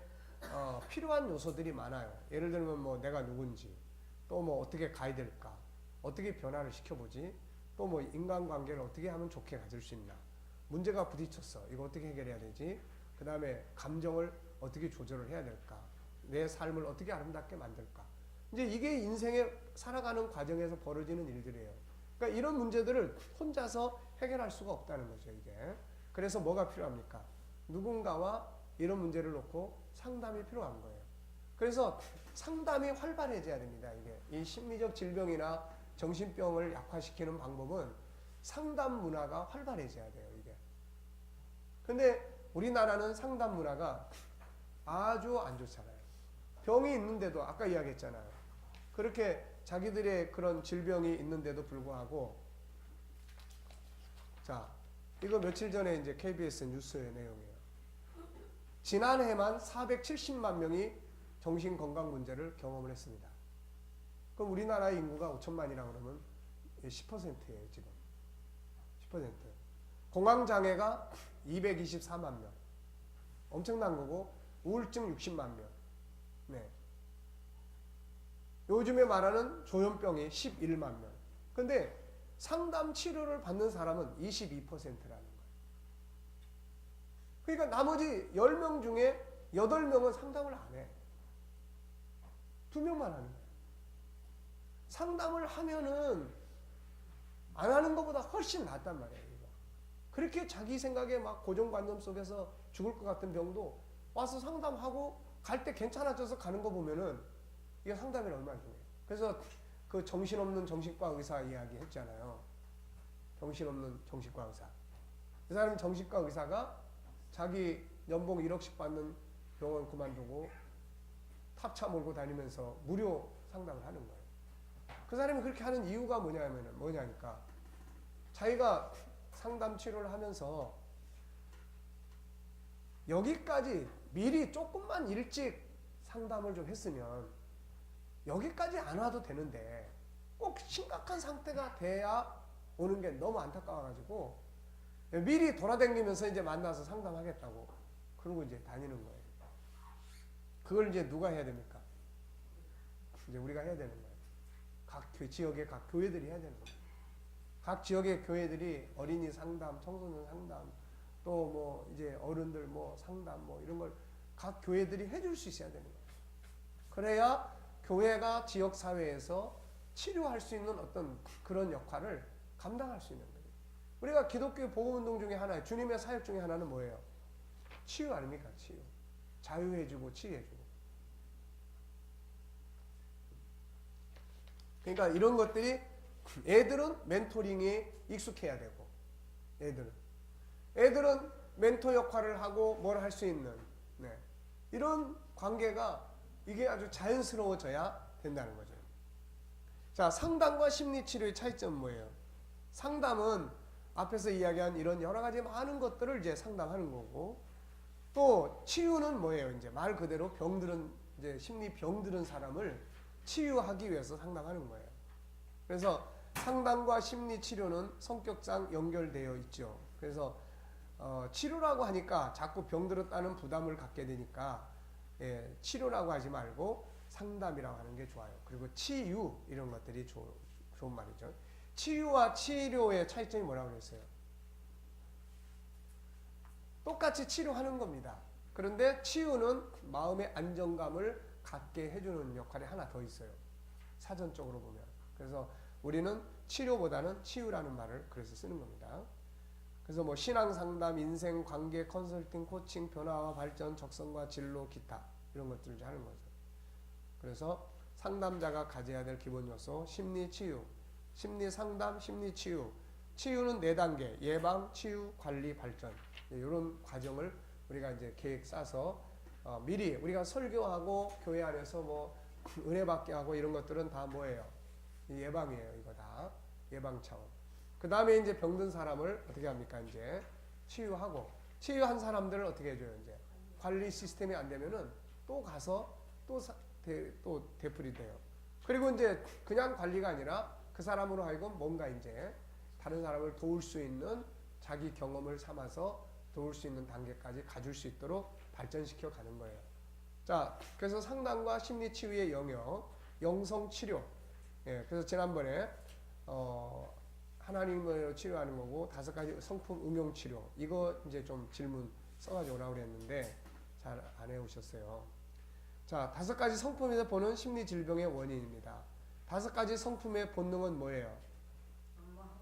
필요한 요소들이 많아요. 예를 들면 뭐 내가 누군지, 또 뭐 어떻게 가야 될까, 어떻게 변화를 시켜보지, 또 뭐 인간관계를 어떻게 하면 좋게 가질 수 있나, 문제가 부딪혔어, 이거 어떻게 해결해야 되지, 그 다음에 감정을 어떻게 조절을 해야 될까, 내 삶을 어떻게 아름답게 만들까. 이제 이게 인생에 살아가는 과정에서 벌어지는 일들이에요. 그러니까 이런 문제들을 혼자서 해결할 수가 없다는 거죠, 이게. 그래서 뭐가 필요합니까? 누군가와 이런 문제를 놓고 상담이 필요한 거예요. 그래서 상담이 활발해져야 됩니다. 이게 이 심리적 질병이나 정신병을 약화시키는 방법은 상담 문화가 활발해져야 돼요. 이게. 근데 우리나라는 상담 문화가 아주 안 좋잖아요. 병이 있는데도 아까 이야기했잖아요. 그렇게 자기들의 그런 질병이 있는데도 불구하고, 자, 이거 며칠 전에 이제 KBS 뉴스의 내용이에요. 지난해만 470만 명이 정신건강 문제를 경험을 했습니다. 그럼 우리나라의 인구가 5천만이라고 그러면 10%예요, 지금. 10%. 공황장애가 224만 명. 엄청난 거고, 우울증 60만 명. 네. 요즘에 말하는 조현병이 11만 명. 근데 상담 치료를 받는 사람은 22%라는 거예요. 그러니까 나머지 10명 중에 8명은 상담을 안 해. 2명만 하는 거예요. 상담을 하면은 안 하는 것보다 훨씬 낫단 말이에요. 이거. 그렇게 자기 생각에 막 고정관념 속에서 죽을 것 같은 병도 와서 상담하고 갈 때 괜찮아져서 가는 거 보면은 이게 상담이 얼마나 중요해요. 그래서 그 정신없는 정신과 의사 이야기 했잖아요. 정신없는 정신과 의사. 그 사람이 정신과 의사가 자기 연봉 1억씩 받는 병원 그만두고 탑차 몰고 다니면서 무료 상담을 하는 거예요. 그 사람이 그렇게 하는 이유가 뭐냐니까 자기가 상담 치료를 하면서 여기까지 미리 조금만 일찍 상담을 좀 했으면 여기까지 안 와도 되는데 꼭 심각한 상태가 돼야 오는 게 너무 안타까워가지고 미리 돌아다니면서 이제 만나서 상담하겠다고 그러고 이제 다니는 거예요. 그걸 이제 누가 해야 됩니까? 이제 우리가 해야 되는 거예요. 각 지역의 각 교회들이 해야 되는 거예요. 각 지역의 교회들이 어린이 상담, 청소년 상담, 또 뭐 이제 어른들 뭐 상담 뭐 이런 걸 각 교회들이 해줄 수 있어야 되는 거예요. 그래야 교회가 지역 사회에서 치료할 수 있는 어떤 그런 역할을 감당할 수 있는 거예요. 우리가 기독교 복음운동 중에 하나예요. 주님의 사역 중에 하나는 뭐예요? 치유 아닙니까? 치유. 자유해주고 치유해주고. 그러니까 이런 것들이 애들은 멘토링에 익숙해야 되고, 애들은 멘토 역할을 하고 뭘 할 수 있는, 네. 이런 관계가 이게 아주 자연스러워져야 된다는 거죠. 자, 상담과 심리치료의 차이점은 뭐예요? 상담은 앞에서 이야기한 이런 여러 가지 많은 것들을 이제 상담하는 거고, 또 치유는 뭐예요? 이제 말 그대로 병들은 이제 심리 병들은 사람을 치유하기 위해서 상담하는 거예요. 그래서 상담과 심리 치료는 성격상 연결되어 있죠. 그래서 치료라고 하니까 자꾸 병들었다는 부담을 갖게 되니까 치료라고 하지 말고 상담이라고 하는 게 좋아요. 그리고 치유 이런 것들이 좋은 말이죠. 치유와 치료의 차이점이 뭐라고 그랬어요? 똑같이 치료하는 겁니다. 그런데 치유는 마음의 안정감을 갖게 해주는 역할이 하나 더 있어요. 사전적으로 보면. 그래서 우리는 치료보다는 치유라는 말을 그래서 쓰는 겁니다. 그래서 뭐 신앙 상담, 인생 관계 컨설팅, 코칭, 변화와 발전, 적성과 진로, 기타 이런 것들을 하는 거죠. 그래서 상담자가 가져야 될 기본 요소 심리 치유, 심리 상담, 심리 치유. 치유는 4단계 예방, 치유, 관리, 발전 이런 과정을 우리가 이제 계획 짜서 미리 우리가 설교하고 교회 안에서 뭐 은혜 받게 하고 이런 것들은 다 뭐예요? 예방이에요. 이거 다 예방 차원. 그 다음에 이제 병든 사람을 어떻게 합니까? 이제 치유하고 치유한 사람들을 어떻게 해줘요? 이제 관리 시스템이 안 되면은 또 가서 또 되풀이 돼요. 그리고 이제 그냥 관리가 아니라 그 사람으로 하여금 뭔가 이제 다른 사람을 도울 수 있는 자기 경험을 삼아서 도울 수 있는 단계까지 가줄 수 있도록 발전시켜 가는 거예요. 자, 그래서 상담과 심리 치유의 영역, 영성 치료. 그래서 지난번에 하나님을 치료하는 거고 5가지 성품 응용 치료. 이거 이제 좀 질문 써가지고 오라고 그랬는데 잘 안 해오셨어요. 자, 5가지 성품에서 보는 심리 질병의 원인입니다. 5가지 성품의 본능은 뭐예요?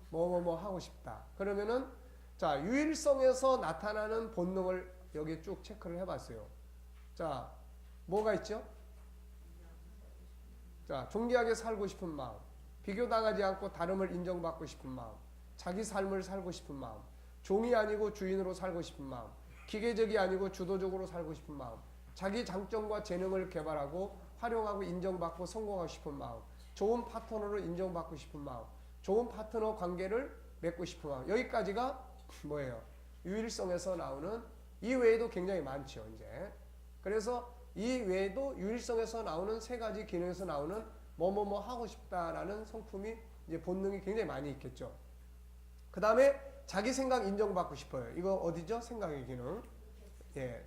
뭐 하고 싶다. 그러면은 자, 유일성에서 나타나는 본능을 여기 쭉 체크를 해봤어요. 자, 뭐가 있죠? 자, 존귀하게 살고 싶은 마음, 비교당하지 않고 다름을 인정받고 싶은 마음, 자기 삶을 살고 싶은 마음, 종이 아니고 주인으로 살고 싶은 마음, 기계적이 아니고 주도적으로 살고 싶은 마음, 자기 장점과 재능을 개발하고 활용하고 인정받고 성공하고 싶은 마음, 좋은 파트너로 인정받고 싶은 마음, 좋은 파트너 관계를 맺고 싶은 마음. 여기까지가 뭐예요? 유일성에서 나오는 이 외에도 굉장히 많죠, 이제. 그래서 이 외에도 유일성에서 나오는 3가지 기능에서 나오는 뭐뭐뭐 하고 싶다라는 성품이 이제 본능이 굉장히 많이 있겠죠. 그 다음에 자기 생각 인정받고 싶어요. 이거 어디죠? 생각의 기능.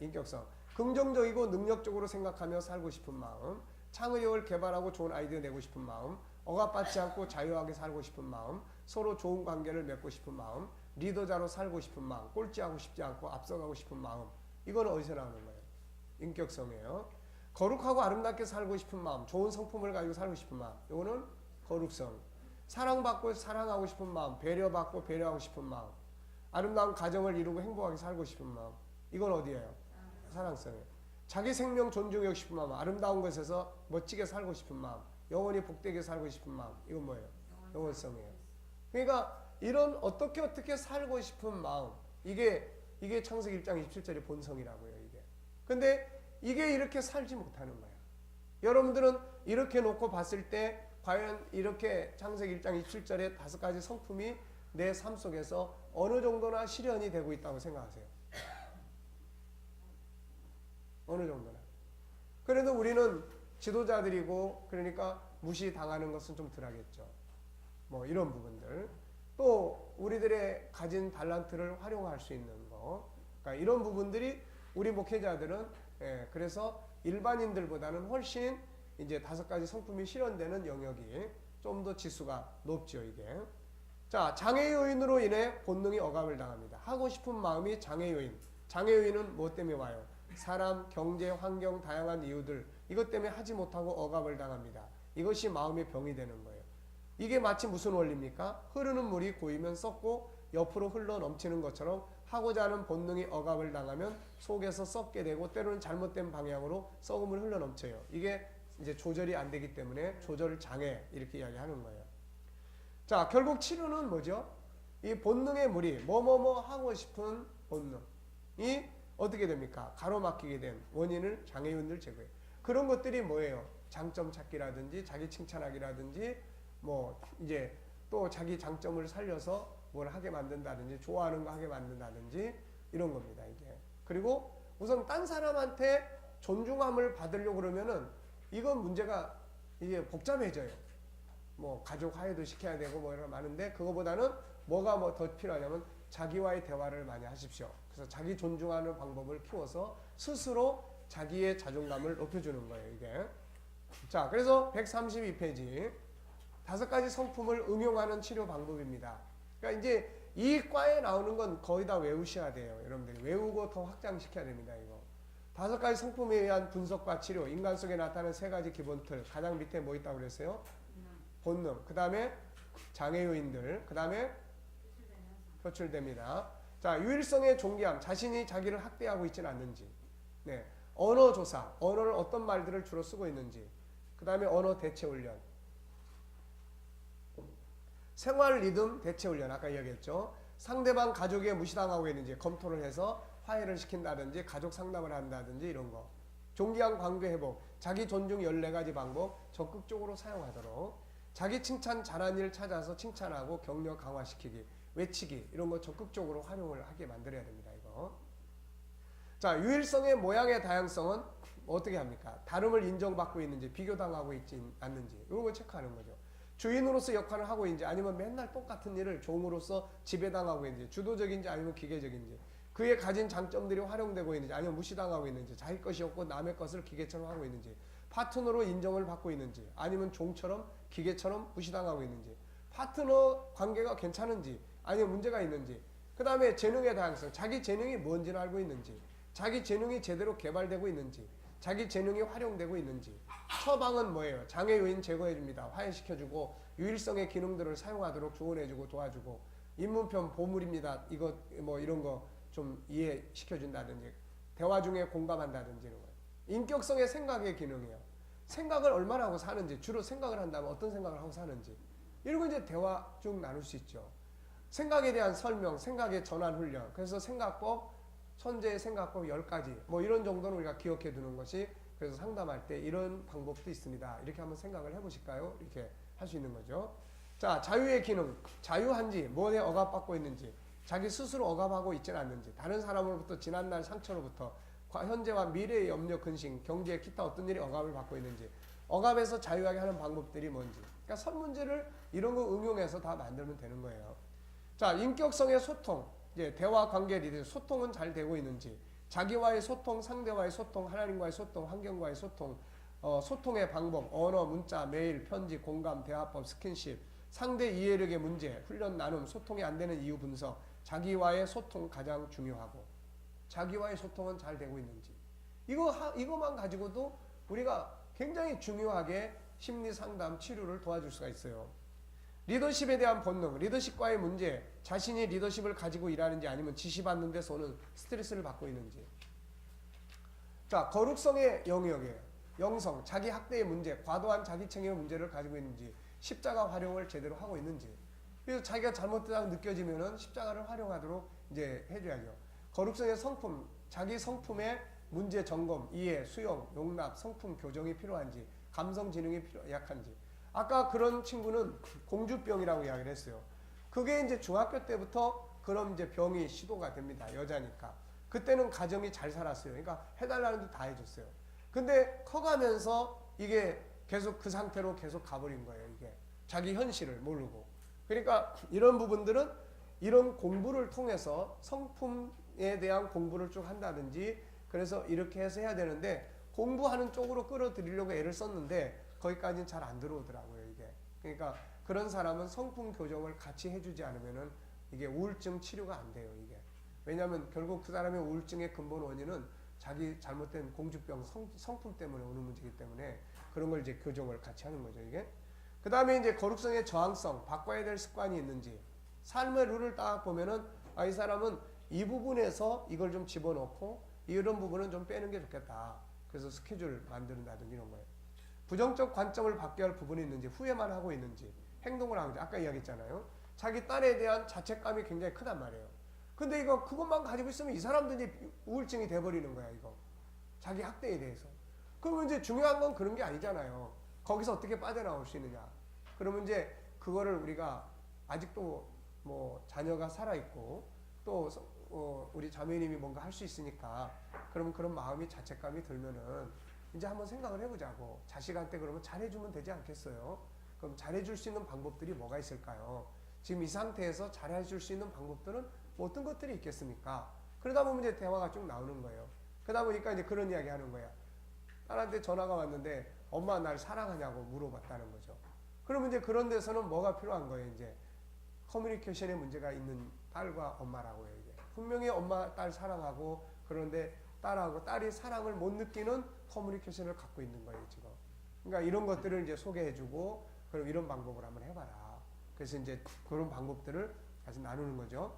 인격성. 긍정적이고 능력적으로 생각하며 살고 싶은 마음, 창의력을 개발하고 좋은 아이디어 내고 싶은 마음, 억압받지 않고 자유하게 살고 싶은 마음, 서로 좋은 관계를 맺고 싶은 마음, 리더자로 살고 싶은 마음, 꼴찌하고 싶지 않고 앞서가고 싶은 마음. 이거는 어디서 나오는 거예요? 인격성이에요. 거룩하고 아름답게 살고 싶은 마음, 좋은 성품을 가지고 살고 싶은 마음. 이거는 거룩성. 사랑받고 사랑하고 싶은 마음, 배려받고 배려하고 싶은 마음, 아름다운 가정을 이루고 행복하게 살고 싶은 마음. 이건 어디예요? 사랑성이에요. 자기 생명 존중하고 싶은 마음, 아름다운 것에서 멋지게 살고 싶은 마음, 영원히 복되게 살고 싶은 마음. 이건 뭐예요? 영원성이에요. 그러니까 이런 어떻게 살고 싶은 마음, 이게 창세기 1장 27절의 본성이라고요. 이게. 근데 이게 이렇게 살지 못하는 거예요. 여러분들은 이렇게 놓고 봤을 때 과연 이렇게 창세기 1장 27절의 5가지 성품이 내 삶 속에서 어느 정도나 실현이 되고 있다고 생각하세요? 어느 정도나. 그래도 우리는 지도자들이고 그러니까 무시당하는 것은 좀 덜하겠죠. 뭐 이런 부분들. 또 우리들의 가진 달란트를 활용할 수 있는 거. 그러니까 이런 부분들이 우리 목회자들은 그래서 일반인들보다는 훨씬 이제 5가지 성품이 실현되는 영역이 좀 더 지수가 높죠, 이게. 자, 장애 요인으로 인해 본능이 억압을 당합니다. 하고 싶은 마음이 장애 요인. 장애 요인은 뭐 때문에 와요? 사람, 경제, 환경, 다양한 이유들. 이것 때문에 하지 못하고 억압을 당합니다. 이것이 마음의 병이 되는 거예요. 이게 마치 무슨 원리입니까? 흐르는 물이 고이면 썩고 옆으로 흘러 넘치는 것처럼 하고자 하는 본능이 억압을 당하면 속에서 썩게 되고 때로는 잘못된 방향으로 썩음을 흘러 넘쳐요. 이게 이제 조절이 안 되기 때문에 조절 장애 이렇게 이야기하는 거예요. 자, 결국 치료는 뭐죠? 이 본능의 무리, 뭐뭐뭐 하고 싶은 본능이 어떻게 됩니까? 가로막히게 된 원인을 장애 요인을 제거해요. 그런 것들이 뭐예요? 장점 찾기라든지 자기 칭찬하기라든지 뭐 이제 또 자기 장점을 살려서 뭘 하게 만든다든지 좋아하는 거 하게 만든다든지 이런 겁니다, 이게. 그리고 우선 딴 사람한테 존중함을 받으려고 그러면은 이건 문제가 이게 복잡해져요. 뭐 가족 화해도 시켜야 되고 뭐 이런 거 많은데 그거보다는 뭐가 뭐 더 필요하냐면 자기와의 대화를 많이 하십시오. 그래서 자기 존중하는 방법을 키워서 스스로 자기의 자존감을 높여주는 거예요, 이게. 자, 그래서 132페이지. 5가지 성품을 응용하는 치료 방법입니다. 그러니까 이제 이 과에 나오는 건 거의 다 외우셔야 돼요. 여러분들이 외우고 더 확장시켜야 됩니다, 이거. 5가지 성품에 의한 분석과 치료, 인간 속에 나타나는 3가지 기본 틀. 가장 밑에 뭐 있다고 그랬어요? 본능. 그 다음에 장애 요인들. 그 다음에 표출됩니다. 자, 유일성의 존귀함. 자신이 자기를 학대하고 있지는 않는지. 네. 언어 조사. 언어를 어떤 말들을 주로 쓰고 있는지. 그 다음에 언어 대체 훈련. 생활 리듬 대체 훈련. 아까 이야기했죠. 상대방 가족에 무시당하고 있는지 검토를 해서 화해를 시킨다든지 가족 상담을 한다든지 이런 거. 존귀한 관계 회복. 자기 존중 14가지 방법 적극적으로 사용하도록. 자기 칭찬 잘한 일 찾아서 칭찬하고 격려 강화시키기. 외치기 이런 거 적극적으로 활용을 하게 만들어야 됩니다. 이거. 자, 유일성의 모양의 다양성은 어떻게 합니까? 다름을 인정받고 있는지 비교당하고 있지 않는지 이런 걸 체크하는 거죠. 주인으로서 역할을 하고 있는지 아니면 맨날 똑같은 일을 종으로서 지배당하고 있는지 주도적인지 아니면 기계적인지 그의 가진 장점들이 활용되고 있는지 아니면 무시당하고 있는지 자기 것이 없고 남의 것을 기계처럼 하고 있는지 파트너로 인정을 받고 있는지 아니면 종처럼 기계처럼 무시당하고 있는지 파트너 관계가 괜찮은지 아니면 문제가 있는지 그 다음에 재능의 다양성 자기 재능이 뭔지를 알고 있는지 자기 재능이 제대로 개발되고 있는지 자기 재능이 활용되고 있는지 처방은 뭐예요? 장애 요인 제거해줍니다. 화해시켜주고 유일성의 기능들을 사용하도록 조언해주고 도와주고 입문편 보물입니다. 이거 뭐 이런 거 좀 이해시켜준다든지 대화 중에 공감한다든지 이런 거예요. 인격성의 생각의 기능이에요. 생각을 얼마나 하고 사는지 주로 생각을 한다면 어떤 생각을 하고 사는지 이런 거 이제 대화 중 나눌 수 있죠. 생각에 대한 설명, 생각의 전환 훈련 그래서 생각법 천재의 생각법 10가지 뭐 이런 정도는 우리가 기억해 두는 것이 그래서 상담할 때 이런 방법도 있습니다. 이렇게 한번 생각을 해보실까요? 이렇게 할 수 있는 거죠. 자, 자유의 기능. 자유한지 뭐에 억압받고 있는지 자기 스스로 억압하고 있지는 않는지 다른 사람으로부터 지난날 상처로부터 현재와 미래의 염려, 근심, 경제, 기타 어떤 일이 억압을 받고 있는지 억압에서 자유하게 하는 방법들이 뭔지 그러니까 설문지를 이런 거 응용해서 다 만들면 되는 거예요. 자, 인격성의 소통. 이제 대화 관계 리듬 소통은 잘 되고 있는지 자기와의 소통, 상대와의 소통, 하나님과의 소통, 환경과의 소통, 소통의 방법, 언어, 문자, 메일, 편지, 공감, 대화법, 스킨십, 상대 이해력의 문제, 훈련 나눔, 소통이 안 되는 이유 분석, 자기와의 소통 가장 중요하고 자기와의 소통은 잘 되고 있는지 이거만 가지고도 우리가 굉장히 중요하게 심리 상담 치료를 도와줄 수가 있어요. 리더십에 대한 본능, 리더십과의 문제, 자신이 리더십을 가지고 일하는지 아니면 지시받는 데서 오는 스트레스를 받고 있는지. 자, 거룩성의 영역이에요. 영성, 자기 학대의 문제, 과도한 자기 책임의 문제를 가지고 있는지, 십자가 활용을 제대로 하고 있는지. 그래서 자기가 잘못되다고 느껴지면은 십자가를 활용하도록 이제 해줘야죠. 거룩성의 성품, 자기 성품의 문제 점검, 이해, 수용, 용납, 성품 교정이 필요한지, 감성 지능이 약한지. 아까 그런 친구는 공주병이라고 이야기를 했어요. 그게 이제 중학교 때부터 그런 이제 병이 시도가 됩니다. 여자니까. 그때는 가정이 잘 살았어요. 그러니까 해달라는 데 다 해줬어요. 근데 커가면서 이게 계속 그 상태로 계속 가버린 거예요. 이게 자기 현실을 모르고. 그러니까 이런 부분들은 이런 공부를 통해서 성품에 대한 공부를 쭉 한다든지 그래서 이렇게 해서 해야 되는데 공부하는 쪽으로 끌어들이려고 애를 썼는데 거기까지는 잘 안 들어오더라고요, 이게. 그러니까 그런 사람은 성품 교정을 같이 해주지 않으면은 이게 우울증 치료가 안 돼요, 이게. 왜냐하면 결국 그 사람의 우울증의 근본 원인은 자기 잘못된 공주병 성품 때문에 오는 문제이기 때문에 그런 걸 이제 교정을 같이 하는 거죠, 이게. 그 다음에 이제 거룩성의 저항성, 바꿔야 될 습관이 있는지. 삶의 룰을 딱 보면은 아, 이 사람은 이 부분에서 이걸 좀 집어넣고 이런 부분은 좀 빼는 게 좋겠다. 그래서 스케줄 만든다든지 이런 거예요. 부정적 관점을 바뀌어야 할 부분이 있는지 후회만 하고 있는지 행동을 하고 있는지 아까 이야기했잖아요. 자기 딸에 대한 자책감이 굉장히 크단 말이에요. 근데 이거 그것만 가지고 있으면 이 사람도 이제 우울증이 돼버리는 거야 이거. 자기 학대에 대해서. 그러면 이제 중요한 건 그런 게 아니잖아요. 거기서 어떻게 빠져나올 수 있느냐. 그러면 이제 그거를 우리가 아직도 뭐 자녀가 살아있고 또 우리 자매님이 뭔가 할 수 있으니까 그러면 그런 마음이 자책감이 들면은 이제 한번 생각을 해보자고. 자식한테 그러면 잘해주면 되지 않겠어요? 그럼 잘해줄 수 있는 방법들이 뭐가 있을까요? 지금 이 상태에서 잘해줄 수 있는 방법들은 뭐 어떤 것들이 있겠습니까? 그러다 보면 이제 대화가 쭉 나오는 거예요. 그러다 보니까 이제 그런 이야기 하는 거야. 딸한테 전화가 왔는데 엄마 날 사랑하냐고 물어봤다는 거죠. 그러면 이제 그런 데서는 뭐가 필요한 거예요? 이제 커뮤니케이션에 문제가 있는 딸과 엄마라고 해요. 이게. 분명히 엄마, 딸 사랑하고 그런데 딸하고 딸이 사랑을 못 느끼는 커뮤니케이션을 갖고 있는 거예요, 지금. 그러니까 이런 것들을 이제 소개해주고 그럼 이런 방법을 한번 해봐라. 그래서 이제 그런 방법들을 같이 나누는 거죠.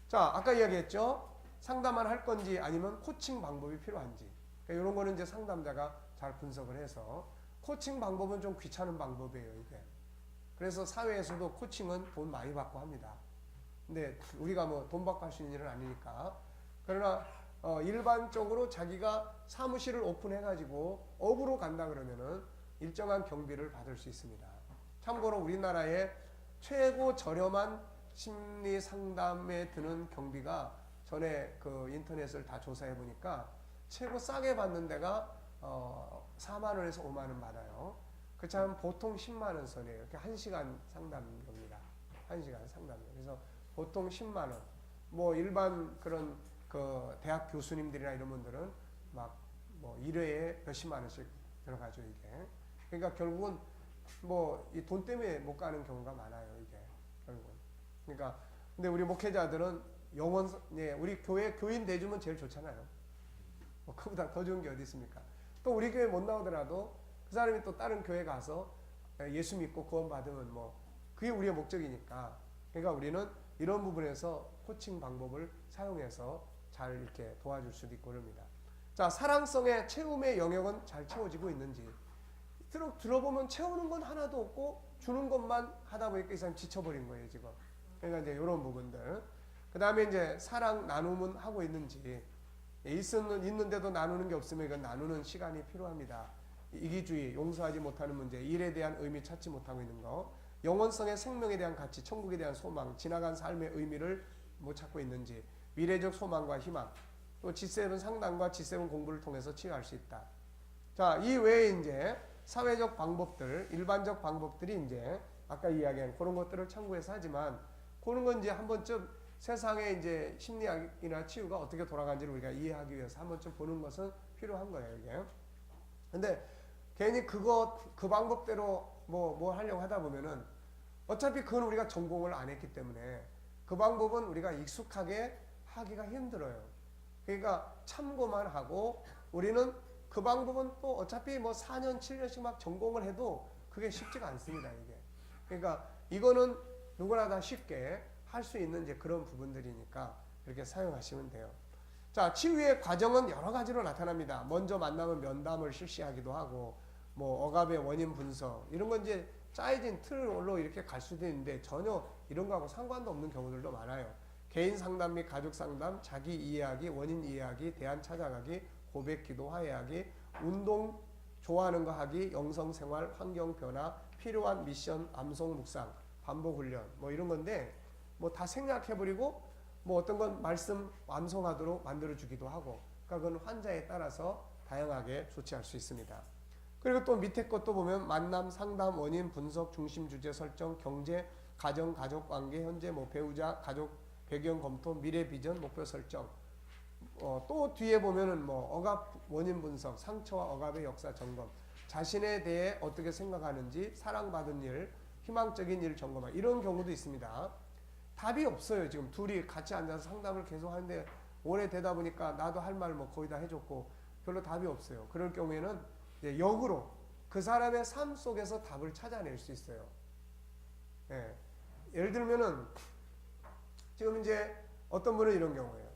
자, 아까 이야기했죠. 상담만 할 건지 아니면 코칭 방법이 필요한지. 그러니까 이런 거는 이제 상담자가 잘 분석을 해서 코칭 방법은 좀 귀찮은 방법이에요, 이게. 그래서 사회에서도 코칭은 돈 많이 받고 합니다. 근데 우리가 뭐 돈 받고 할 수 있는 일은 아니니까. 그러나 일반적으로 자기가 사무실을 오픈해가지고 업으로 간다 그러면은 일정한 경비를 받을 수 있습니다. 참고로 우리나라의 최고 저렴한 심리 상담에 드는 경비가 전에 그 인터넷을 다 조사해 보니까 최고 싸게 받는 데가 4만 원에서 5만 원 받아요. 그렇지만 보통 10만 원 선이에요. 이렇게 1시간 상담료입니다. 1시간 상담료. 그래서 보통 10만 원. 뭐 일반 그런 그 대학 교수님들이나 이런 분들은 막 뭐 1회에 몇십만 원씩 들어가죠, 이게. 그러니까 결국은 뭐 이 돈 때문에 못 가는 경우가 많아요, 이게. 결국은. 그러니까 근데 우리 목회자들은 영원, 예, 우리 교회 교인 대주면 제일 좋잖아요. 뭐 그보다 더 좋은 게 어디 있습니까? 또 우리 교회 못 나오더라도 그 사람이 또 다른 교회 가서 예수 믿고 구원 받으면 뭐 그게 우리의 목적이니까. 그러니까 우리는 이런 부분에서 코칭 방법을 사용해서 잘 이렇게 도와줄 수도 있고 그럽니다. 자, 사랑성의 채움의 영역은 잘 채워지고 있는지. 들어보면 채우는 건 하나도 없고 주는 것만 하다 보니까 이 사람 지쳐버린 거예요, 지금. 그러니까 이제 이런 부분들. 그 다음에 이제 사랑 나눔은 하고 있는지. 있는데도 나누는 게 없으면 이건 나누는 시간이 필요합니다. 이기주의, 용서하지 못하는 문제, 일에 대한 의미 찾지 못하고 있는 거, 영원성의 생명에 대한 가치, 천국에 대한 소망, 지나간 삶의 의미를 못 찾고 있는지, 미래적 소망과 희망, 또 G7 상담과 G7 공부를 통해서 치유할 수 있다. 자, 이 외에 이제 사회적 방법들, 일반적 방법들이 이제 아까 이야기한 그런 것들을 참고해서 하지만 그런 건 이제 한 번쯤 세상의 이제 심리학이나 치유가 어떻게 돌아가는지를 우리가 이해하기 위해서 한 번쯤 보는 것은 필요한 거예요, 이게. 근데 괜히 그 방법대로 뭐 하려고 하다 보면은 어차피 그건 우리가 전공을 안 했기 때문에 그 방법은 우리가 익숙하게 하기가 힘들어요. 그러니까 참고만 하고 우리는 그 방법은 또 어차피 뭐 4년, 7년씩 막 전공을 해도 그게 쉽지가 않습니다, 이게. 그러니까 이거는 누구나 다 쉽게 할 수 있는 이제 그런 부분들이니까 이렇게 사용하시면 돼요. 자, 치유의 과정은 여러 가지로 나타납니다. 먼저 만나면 면담을 실시하기도 하고, 뭐 억압의 원인 분석 이런 건 이제 짜여진 틀로 이렇게 갈 수도 있는데 전혀 이런 거하고 상관도 없는 경우들도 많아요. 개인 상담 및 가족 상담, 자기 이해하기, 원인 이해하기, 대안 찾아가기, 고백, 기도, 화해하기, 운동 좋아하는 거 하기, 영성 생활, 환경 변화, 필요한 미션, 암송 묵상, 반복 훈련 뭐 이런 건데 뭐 다 생략해버리고 뭐 어떤 건 말씀 암송하도록 만들어주기도 하고, 그러니까 그건 환자에 따라서 다양하게 조치할 수 있습니다. 그리고 또 밑에 것도 보면 만남, 상담, 원인, 분석, 중심 주제 설정, 경제, 가정, 가족 관계, 현재 뭐 배우자, 가족, 배경 검토, 미래 비전, 목표 설정. 또 뒤에 보면은 뭐 억압, 원인 분석, 상처와 억압의 역사 점검, 자신에 대해 어떻게 생각하는지, 사랑받은 일, 희망적인 일 점검, 이런 경우도 있습니다. 답이 없어요. 지금 둘이 같이 앉아서 상담을 계속 하는데 오래되다 보니까 나도 할 말 뭐 거의 다 해줬고 별로 답이 없어요. 그럴 경우에는 이제 역으로 그 사람의 삶 속에서 답을 찾아낼 수 있어요. 예. 예를 들면은 지금 이제 어떤 분은 이런 경우예요.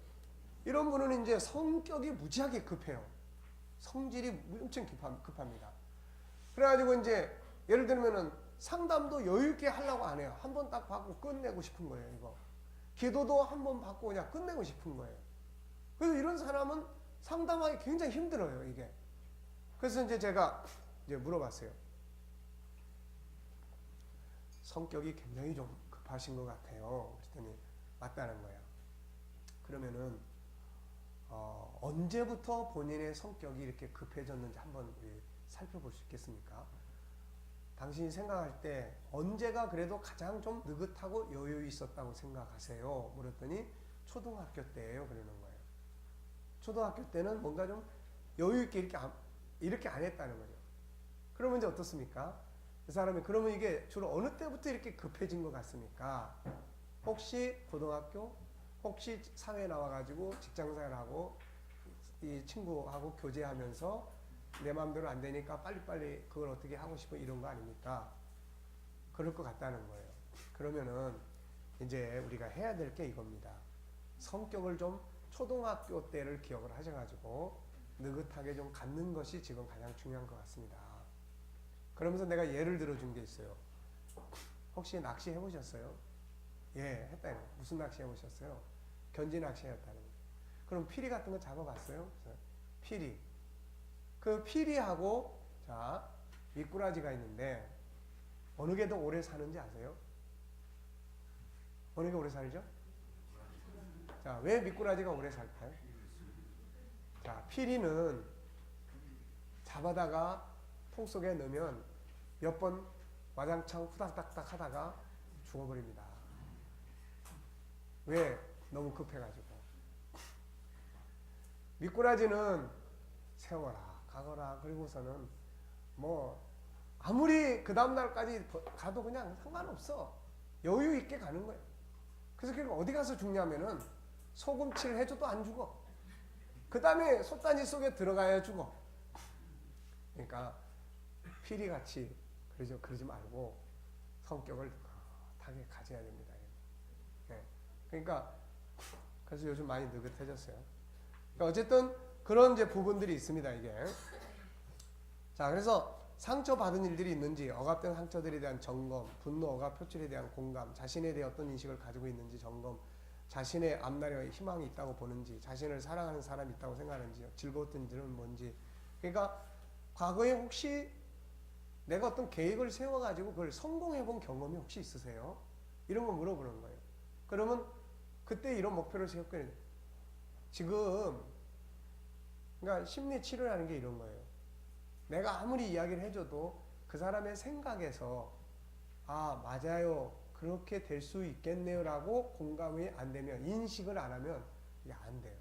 이런 분은 이제 성격이 무지하게 급해요. 성질이 엄청 급합니다. 그래가지고 이제 예를 들면은 상담도 여유있게 하려고 안 해요. 한 번 딱 받고 끝내고 싶은 거예요, 이거. 기도도 한 번 받고 그냥 끝내고 싶은 거예요. 그래서 이런 사람은 상담하기 굉장히 힘들어요, 이게. 그래서 이제 제가 이제 물어봤어요. 성격이 굉장히 좀 급하신 것 같아요. 그랬더니 맞다는 거예요. 그러면은 언제부터 본인의 성격이 이렇게 급해졌는지 한번 우리 살펴볼 수 있겠습니까? 당신이 생각할 때 언제가 그래도 가장 좀 느긋하고 여유 있었다고 생각하세요? 물었더니 초등학교 때예요. 그러는 거예요. 초등학교 때는 뭔가 좀 여유 있게 이렇게 안 했다는 거죠. 그러면 이제 어떻습니까? 그 사람이 그러면 이게 주로 어느 때부터 이렇게 급해진 것 같습니까? 혹시 고등학교? 혹시 사회에 나와가지고 직장생활하고 이 친구하고 교제하면서 내 마음대로 안 되니까 빨리빨리 그걸 어떻게 하고 싶어 이런 거 아닙니까? 그럴 것 같다는 거예요. 그러면은 이제 우리가 해야 될 게 이겁니다. 성격을 좀 초등학교 때를 기억을 하셔가지고 느긋하게 좀 갖는 것이 지금 가장 중요한 것 같습니다. 그러면서 내가 예를 들어준 게 있어요. 혹시 낚시 해보셨어요? 예, 했다는 거예요. 무슨 낚시 해보셨어요? 견지 낚시 했다는 거예요. 그럼 피리 같은 거 잡아봤어요? 피리. 그 피리하고 자 미꾸라지가 있는데 어느 게 더 오래 사는지 아세요? 어느 게 오래 살죠? 자, 왜 미꾸라지가 오래 살까요? 자, 피리는 잡아다가 통 속에 넣으면 몇 번 와장창 후닥닥닥 하다가 죽어버립니다. 왜? 너무 급해가지고. 미꾸라지는 세워라 가거라 그리고서는 뭐 아무리 그 다음날까지 가도 그냥 상관없어. 여유 있게 가는 거예요. 그래서 결국 어디 가서 죽냐면은 소금칠 해줘도 안 죽어. 그 다음에 솥단지 속에 들어가야 죽어. 그러니까 피리같이 그러지 말고 성격을 타게 가져야 됩니다. 네. 그러니까 그래서 요즘 많이 느긋해졌어요. 그러니까 어쨌든 그런 이제 부분들이 있습니다. 이게 자 그래서 상처받은 일들이 있는지 억압된 상처들에 대한 점검, 분노, 억압, 표출에 대한 공감, 자신에 대해 어떤 인식을 가지고 있는지 점검, 자신의 앞날에 희망이 있다고 보는지, 자신을 사랑하는 사람이 있다고 생각하는지, 즐거웠던 일은 뭔지. 그러니까 과거에 혹시 내가 어떤 계획을 세워가지고 그걸 성공해본 경험이 혹시 있으세요? 이런 거 물어보는 거예요. 그러면 그때 이런 목표를 세웠거든요. 지금 그러니까 심리 치료라는 게 이런 거예요. 내가 아무리 이야기를 해줘도 그 사람의 생각에서 아 맞아요 그렇게 될 수 있겠네요 라고 공감이 안 되면 인식을 안 하면 이게 안 돼요.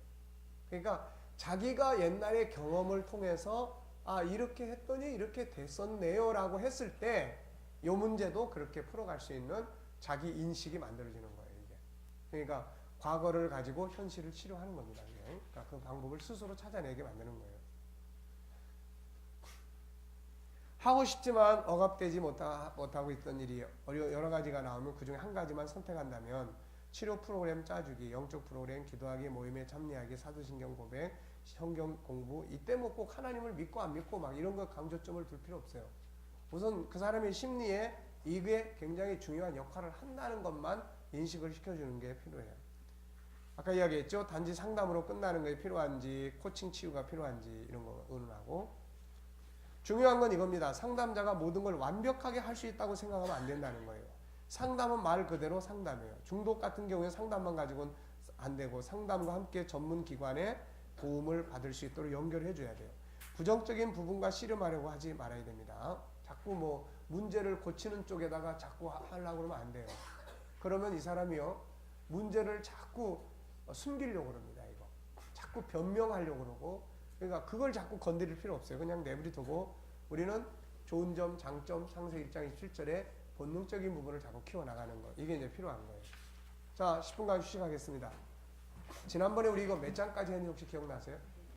그러니까 자기가 옛날의 경험을 통해서 아 이렇게 했더니 이렇게 됐었네요 라고 했을 때 이 문제도 그렇게 풀어갈 수 있는 자기 인식이 만들어지는 거예요. 이게. 그러니까 과거를 가지고 현실을 치료하는 겁니다. 그러니까 그 방법을 스스로 찾아내게 만드는 거예요. 하고 싶지만 억압되지 못하고 있던 일이 여러 가지가 나오면 그 중에 한 가지만 선택한다면 치료 프로그램 짜주기, 영적 프로그램, 기도하기, 모임에 참여하기, 사도신경 고백, 성경 공부 이때 뭐 꼭 하나님을 믿고 안 믿고 막 이런 거 강조점을 둘 필요 없어요. 우선 그 사람의 심리에 이게 굉장히 중요한 역할을 한다는 것만 인식을 시켜주는 게 필요해요. 아까 이야기했죠. 단지 상담으로 끝나는 게 필요한지 코칭 치유가 필요한지 이런 거 의논하고 중요한 건 이겁니다. 상담자가 모든 걸 완벽하게 할 수 있다고 생각하면 안 된다는 거예요. 상담은 말 그대로 상담이에요. 중독 같은 경우에 상담만 가지고는 안 되고 상담과 함께 전문 기관에 도움을 받을 수 있도록 연결해 줘야 돼요. 부정적인 부분과 씨름하려고 하지 말아야 됩니다. 자꾸 뭐 문제를 고치는 쪽에다가 자꾸 하려고 그러면 안 돼요. 그러면 이 사람이요 문제를 자꾸 숨기려고 그럽니다. 이거 자꾸 변명하려고 그러고 그러니까 그걸 자꾸 건드릴 필요 없어요. 그냥 내버려두고 우리는 좋은 점, 장점, 창세기 1장 27절에 본능적인 부분을 자꾸 키워나가는 거 이게 이제 필요한 거예요. 자 10분간 휴식하겠습니다. 지난번에 우리 이거 몇 장까지 했는지 혹시 기억나세요?